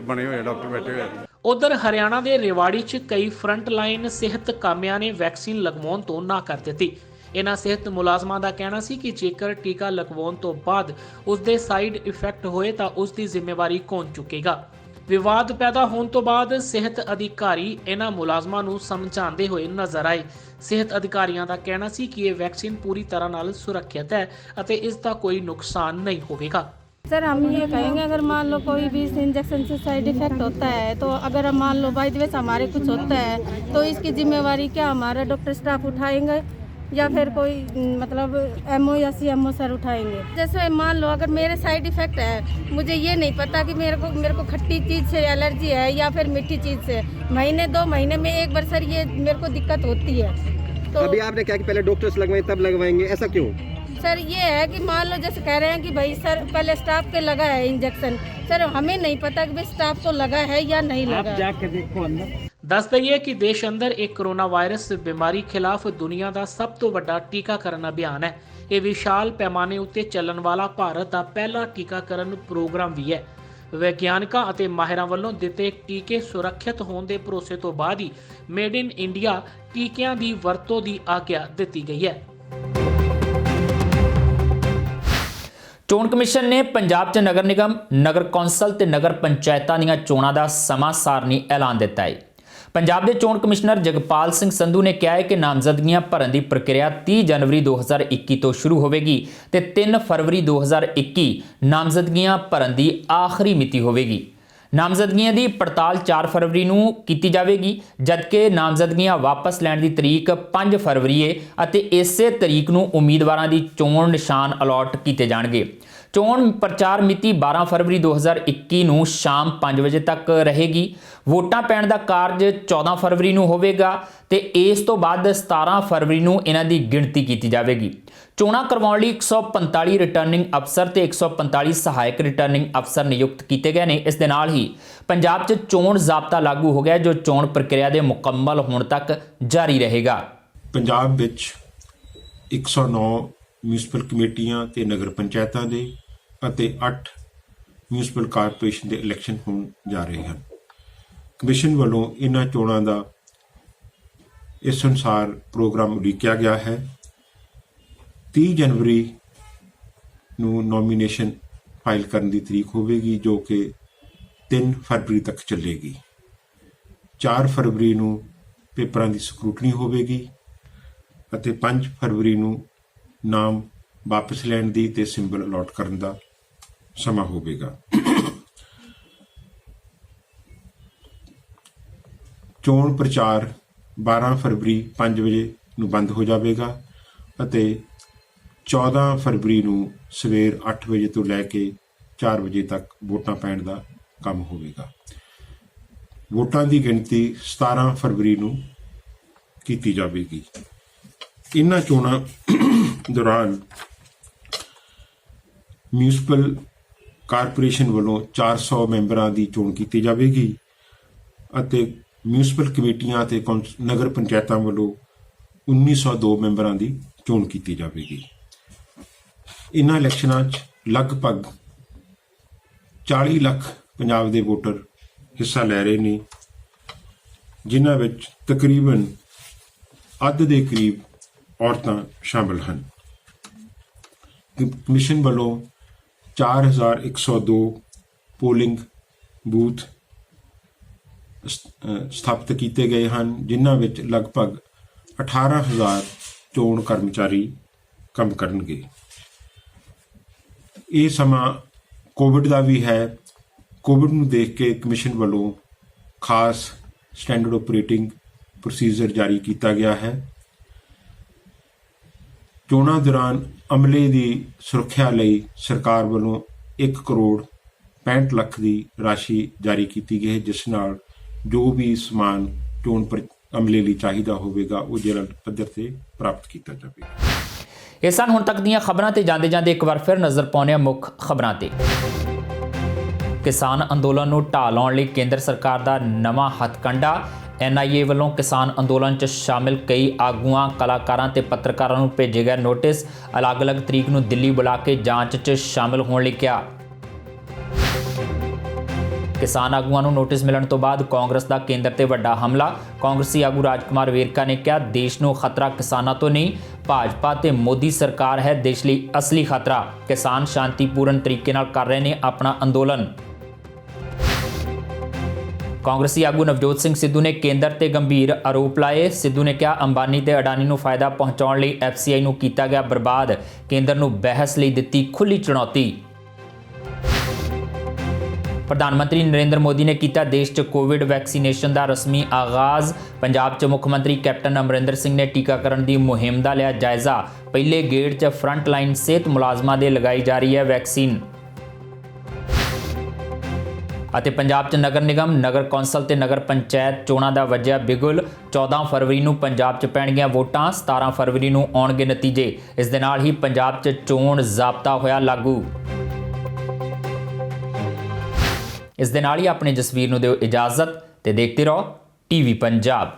[SPEAKER 10] ਬਣੇ ਹੋਏ ਡਾਕਟਰ ਬੈਠੇ ਹੋਏ।
[SPEAKER 6] ਉਧਰ ਹਰਿਆਣਾ ਦੇ ਰੇਵਾੜੀ 'ਚ ਕਈ ਫਰੰਟ ਲਾਈਨ ਸਿਹਤ ਕਾਮਿਆਂ ਨੇ ਵੈਕਸੀਨ ਲਗਵਾਉਣ ਤੋਂ ਨਾ ਕਰ ਦਿੱਤੀ। ਇਹਨਾਂ ਸਿਹਤ ਮੁਲਾਜ਼ਮਾਂ ਦਾ ਕਹਿਣਾ ਸੀ ਕਿ ਜੇਕਰ ਟੀਕਾ ਲਗਵਾਉਣ ਤੋਂ ਬਾਅਦ ਉਸ ਦੇ ਸਾਈਡ ਇਫੈਕਟ ਹੋਏ ਤਾਂ ਉਸ ਦੀ ਜ਼ਿੰਮੇਵਾਰੀ ਕੌਣ ਚੁੱਕੇਗਾ। ਵਿਵਾਦ ਪੈਦਾ ਹੋਣ ਤੋਂ ਬਾਅਦ ਸਿਹਤ ਅਧਿਕਾਰੀ ਇਹਨਾਂ ਮੁਲਾਜ਼ਮਾਂ ਨੂੰ ਸਮਝਾਉਂਦੇ ਹੋਏ ਨਜ਼ਰ ਆਏ। ਸਿਹਤ ਅਧਿਕਾਰੀਆਂ ਦਾ ਕਹਿਣਾ ਸੀ ਕਿ ਇਹ ਵੈਕਸੀਨ ਪੂਰੀ ਤਰ੍ਹਾਂ ਨਾਲ ਸੁਰੱਖਿਅਤ ਹੈ ਅਤੇ ਇਸ ਦਾ ਕੋਈ ਨੁਕਸਾਨ ਨਹੀਂ ਹੋਵੇਗਾ।
[SPEAKER 11] सर हम ये कहेंगे अगर मान लो कोई भी इस इंजेक्शन से साइड इफेक्ट होता है तो अगर हम मान लो बाय द वे हमारे कुछ होता है तो इसकी जिम्मेवारी क्या हमारा डॉक्टर स्टाफ उठाएंगे या फिर कोई मतलब एमओ या सीएमओ सर उठाएंगे। जैसे मान लो अगर मेरे साइड इफेक्ट है, मुझे ये नहीं पता कि मेरे को खट्टी चीज़ से एलर्जी है या फिर मीठी चीज़ से, महीने 2 महीने में एक बार सर ये मेरे को दिक्कत होती है। तो
[SPEAKER 12] अभी आपने क्या कि पहले डॉक्टर्स लगवाएं तब लगवाएंगे, ऐसा क्यों?
[SPEAKER 11] सर ये है कि मान लो जैसे कह रहे हैं कि भाई सर पहले स्टाफ के लगा है इंजेक्शन, सर हमें नहीं पता कि भाई स्टाफ को लगा है या नहीं लगा।
[SPEAKER 12] जाके देखो अंदर।
[SPEAKER 6] ਦੱਸ ਦਈਏ ਕਿ ਦੇਸ਼ ਅੰਦਰ ਇੱਕ ਕੋਰੋਨਾ ਵਾਇਰਸ ਬਿਮਾਰੀ ਖਿਲਾਫ ਦੁਨੀਆ ਦਾ ਸਭ ਤੋਂ ਵੱਡਾ ਟੀਕਾਕਰਨ ਅਭਿਆਨ ਹੈ। ਇਹ ਵਿਸ਼ਾਲ ਪੈਮਾਨੇ ਉੱਤੇ ਚੱਲਣ ਵਾਲਾ ਭਾਰਤ ਦਾ ਪਹਿਲਾ ਟੀਕਾਕਰਨ ਪ੍ਰੋਗਰਾਮ ਵੀ ਹੈ। ਵਿਗਿਆਨਕਾਂ ਅਤੇ ਮਾਹਿਰਾਂ ਵੱਲੋਂ ਦਿੱਤੇ ਟੀਕੇ ਸੁਰੱਖਿਅਤ ਹੋਣ ਦੇ ਭਰੋਸੇ ਤੋਂ ਬਾਅਦ ਹੀ ਮੇਡ ਇਨ ਇੰਡੀਆ ਟੀਕਿਆਂ ਦੀ ਵਰਤੋਂ ਦੀ ਆਗਿਆ ਦਿੱਤੀ ਗਈ ਹੈ।
[SPEAKER 1] ਚੋਣ ਕਮਿਸ਼ਨ ਨੇ ਪੰਜਾਬ 'ਚ ਨਗਰ ਨਿਗਮ, ਨਗਰ ਕੌਂਸਲ ਤੇ ਨਗਰ ਪੰਚਾਇਤਾਂ ਦੀਆਂ ਚੋਣਾਂ ਦਾ ਸਮਾਂ ਸਾਰਣੀ ਐਲਾਨ ਦਿੱਤਾ ਹੈ। ਪੰਜਾਬ ਦੇ ਚੋਣ ਕਮਿਸ਼ਨਰ ਜਗਪਾਲ ਸਿੰਘ ਸੰਧੂ ਨੇ ਕਿਹਾ ਹੈ ਕਿ ਨਾਮਜ਼ਦਗੀਆਂ ਭਰਨ ਦੀ ਪ੍ਰਕਿਰਿਆ 30 ਜਨਵਰੀ 2021 ਤੋਂ ਸ਼ੁਰੂ ਹੋਵੇਗੀ ਤੇ 3 ਫਰਵਰੀ 2021 ਨਾਮਜ਼ਦਗੀਆਂ ਭਰਨ ਦੀ ਆਖਰੀ ਮਿਤੀ ਹੋਵੇਗੀ। ਨਾਮਜ਼ਦਗੀਆਂ ਦੀ ਪੜਤਾਲ 4 ਫਰਵਰੀ ਨੂੰ ਕੀਤੀ ਜਾਵੇਗੀ, ਜਦਕਿ ਨਾਮਜ਼ਦਗੀਆਂ ਵਾਪਸ ਲੈਣ ਦੀ ਤਰੀਕ 5 ਫਰਵਰੀ ਹੈ ਅਤੇ ਇਸੇ ਤਰੀਕ ਨੂੰ ਉਮੀਦਵਾਰਾਂ ਦੀ ਚੋਣ ਨਿਸ਼ਾਨ ਅਲਾਟ ਕੀਤੇ ਜਾਣਗੇ। ਚੋਣ ਪ੍ਰਚਾਰ ਮਿਤੀ 12 ਫਰਵਰੀ 2021 ਨੂੰ ਸ਼ਾਮ 5 ਵਜੇ ਤੱਕ ਰਹੇਗੀ। ਵੋਟਾਂ ਪੈਣ ਦਾ ਕਾਰਜ 14 ਫਰਵਰੀ ਨੂੰ ਹੋਵੇਗਾ ਤੇ ਇਸ ਤੋਂ ਬਾਅਦ 17 ਫਰਵਰੀ ਨੂੰ ਇਹਨਾਂ ਦੀ ਗਿਣਤੀ ਕੀਤੀ ਜਾਵੇਗੀ। ਚੋਣਾਂ ਕਰਵਾਉਣ ਲਈ 145 ਰਿਟਰਨਿੰਗ ਅਫਸਰ ਤੇ 145 ਸਹਾਇਕ ਰਿਟਰਨਿੰਗ ਅਫਸਰ ਨਿਯੁਕਤ ਕੀਤੇ ਗਏ ਨੇ। ਇਸ ਦੇ ਨਾਲ ਹੀ ਪੰਜਾਬ 'ਚ ਚੋਣ ਜ਼ਾਬਤਾ ਲਾਗੂ ਹੋ ਗਿਆ ਜੋ ਚੋਣ ਪ੍ਰਕਿਰਿਆ ਦੇ ਮੁਕੰਮਲ ਹੋਣ ਤੱਕ ਜਾਰੀ ਰਹੇਗਾ।
[SPEAKER 13] ਪੰਜਾਬ ਵਿੱਚ 109 ਮਿਊਨਿਸਪਲ ਕਮੇਟੀਆਂ ਤੇ ਨਗਰ ਪੰਚਾਇਤਾਂ ਦੇ ਅਤੇ 8 ਮਿਊਨਿਸਪਲ ਕਾਰਪੋਰੇਸ਼ਨ ਦੇ ਇਲੈਕਸ਼ਨ ਹੋਣ ਜਾ ਰਹੇ ਹਨ। ਕਮਿਸ਼ਨ ਵੱਲੋਂ ਇਹਨਾਂ ਚੋਣਾਂ ਦਾ ਇਸ ਅਨੁਸਾਰ ਪ੍ਰੋਗਰਾਮ ਉਲੀਕਿਆ ਗਿਆ ਹੈ। 30 ਜਨਵਰੀ ਨੂੰ ਨੋਮੀਨੇਸ਼ਨ ਫਾਈਲ ਕਰਨ ਦੀ ਤਰੀਕ ਹੋਵੇਗੀ ਜੋ ਕਿ 3 ਫਰਵਰੀ ਤੱਕ ਚੱਲੇਗੀ। 4 ਫਰਵਰੀ ਨੂੰ ਪੇਪਰਾਂ ਦੀ ਸਕਰੂਟਨੀ ਹੋਵੇਗੀ ਅਤੇ 5 ਫਰਵਰੀ ਨੂੰ ਨਾਮ ਵਾਪਸ ਲੈਣ ਦੀ ਤੇ ਸਿੰਬਲ ਅਲਾਟ ਕਰਨ ਦਾ ਸਮਾਂ ਹੋਵੇਗਾ। ਚੋਣ ਪ੍ਰਚਾਰ 12 ਫਰਵਰੀ 5 ਵਜੇ ਨੂੰ ਬੰਦ ਹੋ ਜਾਵੇਗਾ ਅਤੇ 14 ਫਰਵਰੀ ਨੂੰ ਸਵੇਰ 8 ਵਜੇ ਤੋਂ ਲੈ ਕੇ 4 ਵਜੇ ਤੱਕ ਵੋਟਾਂ ਪੈਣ ਦਾ ਕੰਮ ਹੋਵੇਗਾ। ਵੋਟਾਂ ਦੀ ਗਿਣਤੀ 17 ਫਰਵਰੀ ਨੂੰ ਕੀਤੀ ਜਾਵੇਗੀ। ਇਹਨਾਂ ਚੋਣਾਂ ਦੌਰਾਨ ਮਿਊਨਿਸਪਲ ਕਾਰਪੋਰੇਸ਼ਨ ਵੱਲੋਂ 400 ਮੈਂਬਰਾਂ ਦੀ ਚੋਣ ਕੀਤੀ ਜਾਵੇਗੀ ਅਤੇ ਮਿਊਨਿਸਪਲ ਕਮੇਟੀਆਂ ਤੇ ਨਗਰ ਪੰਚਾਇਤਾਂ ਵੱਲੋਂ 1902 ਮੈਂਬਰਾਂ ਦੀ ਚੋਣ ਕੀਤੀ ਜਾਵੇਗੀ। ਇਹਨਾਂ ਇਲੈਕਸ਼ਨਾਂ 'ਚ ਲਗਭਗ 40 ਲੱਖ ਪੰਜਾਬ ਦੇ ਵੋਟਰ ਹਿੱਸਾ ਲੈ ਰਹੇ ਨੇ, ਜਿਨ੍ਹਾਂ ਵਿੱਚ ਤਕਰੀਬਨ ਅੱਧ ਦੇ ਕਰੀਬ ਔਰਤਾਂ ਸ਼ਾਮਲ ਹਨ। ਕਮਿਸ਼ਨ ਵੱਲੋਂ 4102 ਪੋਲਿੰਗ ਬੂਥ ਸਥਾਪਿਤ ਕੀਤੇ ਗਏ ਹਨ, ਜਿਨ੍ਹਾਂ ਵਿੱਚ ਲਗਭਗ 18000 ਚੋਣ ਕਰਮਚਾਰੀ ਕੰਮ ਕਰਨਗੇ। ਇਹ ਸਮਾਂ ਕੋਵਿਡ ਦਾ ਵੀ ਹੈ। ਕੋਵਿਡ ਨੂੰ ਦੇਖ ਕੇ ਕਮਿਸ਼ਨ ਵੱਲੋਂ ਖਾਸ ਸਟੈਂਡਰਡ ਆਪਰੇਟਿੰਗ ਪ੍ਰੋਸੀਜਰ ਜਾਰੀ ਕੀਤਾ ਗਿਆ ਹੈ। ਚੋਣਾਂ ਦੌਰਾਨ ਅਮਲੇ ਦੀ ਸੁਰੱਖਿਆ ਲਈ ਸਰਕਾਰ ਵੱਲੋਂ 1 ਕਰੋੜ 65 ਲੱਖ ਦੀ ਰਾਸ਼ੀ ਜਾਰੀ ਕੀਤੀ ਗਈ ਹੈ, ਜਿਸ ਨਾਲ ਜੋ ਵੀ ਸਮਾਨ ਚੋਣ ਅਮਲੇ ਲਈ ਚਾਹੀਦਾ ਹੋਵੇਗਾ ਉਹ ਜ਼ਿਲ੍ਹਾ ਪੱਧਰ ਤੇ ਪ੍ਰਾਪਤ ਕੀਤਾ ਜਾਵੇਗਾ।
[SPEAKER 1] ਇਹ ਸਨ ਹੁਣ ਤੱਕ ਦੀਆਂ ਖਬਰਾਂ ਤੇ ਜਾਂਦੇ ਜਾਂਦੇ ਇੱਕ ਵਾਰ ਫਿਰ ਨਜ਼ਰ ਪਾਉਂਦੇ ਹਾਂ ਮੁੱਖ ਖਬਰਾਂ ਤੇ। ਕਿਸਾਨ ਅੰਦੋਲਨ ਨੂੰ ਢਾਹ ਲਾਉਣ ਲਈ ਕੇਂਦਰ ਸਰਕਾਰ ਦਾ ਨਵਾਂ ਹੱਥਕੰਡਾ। NIA ਵੱਲੋਂ ਕਿਸਾਨ ਅੰਦੋਲਨ 'ਚ ਸ਼ਾਮਿਲ ਕਈ ਆਗੂਆਂ, ਕਲਾਕਾਰਾਂ ਤੇ ਪੱਤਰਕਾਰਾਂ ਨੂੰ ਭੇਜੇ ਗਏ ਨੋਟਿਸ। ਅਲੱਗ-ਅਲੱਗ ਤਰੀਕ ਨੂੰ ਦਿੱਲੀ ਬੁਲਾ ਕੇ ਜਾਂਚ 'ਚ ਸ਼ਾਮਿਲ ਹੋਣ ਲਈ ਕਿਹਾ। ਕਿਸਾਨ ਆਗੂਆਂ ਨੂੰ ਨੋਟਿਸ ਮਿਲਣ ਤੋਂ ਬਾਅਦ ਕਾਂਗਰਸ ਦਾ ਕੇਂਦਰ ਤੇ ਵੱਡਾ ਹਮਲਾ। ਕਾਂਗਰਸੀ ਆਗੂ ਰਾਜਕੁਮਾਰ ਵੇਰਕਾ ਨੇ ਕਿਹਾ ਦੇਸ਼ ਨੂੰ ਖਤਰਾ ਕਿਸਾਨਾਂ ਤੋਂ ਨਹੀਂ, ਭਾਜਪਾ ਤੇ ਮੋਦੀ ਸਰਕਾਰ ਹੈ ਦੇਸ਼ ਲਈ ਅਸਲੀ ਖਤਰਾ। ਕਿਸਾਨ ਸ਼ਾਂਤੀਪੂਰਨ ਤਰੀਕੇ ਨਾਲ ਕਰ ਰਹੇ ਨੇ ਆਪਣਾ ਅੰਦੋਲਨ। ਕਾਂਗਰਸੀ ਆਗੂ ਨਵਜੋਤ ਸਿੰਘ ਸਿੱਧੂ ਨੇ ਕੇਂਦਰ ਤੇ ਗੰਭੀਰ ਆਰੋਪ ਲਾਏ। ਸਿੱਧੂ ਨੇ ਕਿਹਾ ਅੰਬਾਨੀ ਤੇ ਅਡਾਨੀ ਨੂੰ ਫਾਇਦਾ ਪਹੁੰਚਾਉਣ ਲਈ FCI ਨੂੰ ਕੀਤਾ ਗਿਆ ਬਰਬਾਦ, ਕੇਂਦਰ ਨੂੰ ਬਹਿਸ ਲਈ ਦਿੱਤੀ ਖੁੱਲੀ ਚੁਣੌਤੀ। ਪ੍ਰਧਾਨ ਮੰਤਰੀ ਨਰਿੰਦਰ ਮੋਦੀ ਨੇ ਕੀਤਾ ਦੇਸ਼ 'ਚ ਕੋਵਿਡ ਵੈਕਸੀਨੇਸ਼ਨ ਦਾ ਰਸਮੀ ਆਗਾਜ਼। ਪੰਜਾਬ 'ਚ ਮੁੱਖ ਮੰਤਰੀ ਕੈਪਟਨ ਅਮਰਿੰਦਰ ਸਿੰਘ ਨੇ ਟੀਕਾਕਰਨ ਦੀ ਮੁਹਿੰਮ ਦਾ ਲਿਆ ਜਾਇਜ਼ਾ। ਪਹਿਲੇ ਗੇੜ 'ਚ ਫਰੰਟ ਲਾਈਨ ਸਿਹਤ ਮੁਲਾਜ਼ਮਾਂ ਦੇ ਲਗਾਈ ਜਾ ਰਹੀ ਹੈ ਵੈਕਸੀਨ। ਅਤੇ ਪੰਜਾਬ 'ਚ ਨਗਰ ਨਿਗਮ, ਨਗਰ ਕੌਂਸਲ ਤੇ ਨਗਰ ਪੰਚਾਇਤ ਚੋਣਾਂ ਦਾ ਵੱਜਿਆ ਬਿਗੁਲ। 14 ਫਰਵਰੀ ਨੂੰ ਪੰਜਾਬ 'ਚ ਪੈਣਗੀਆਂ ਵੋਟਾਂ, 17 ਫਰਵਰੀ ਨੂੰ ਆਉਣਗੇ ਨਤੀਜੇ। ਇਸ ਦੇ ਨਾਲ ਹੀ ਪੰਜਾਬ 'ਚ ਚੋਣ ਜ਼ਾਬਤਾ ਹੋਇਆ ਲਾਗੂ। ਇਸ ਦੇ ਨਾਲ ਹੀ ਆਪਣੇ ਜਸਵੀਰ ਨੂੰ ਦਿਓ ਇਜਾਜ਼ਤ ਤੇ ਦੇਖਦੇ ਰਹੋ TV ਪੰਜਾਬ।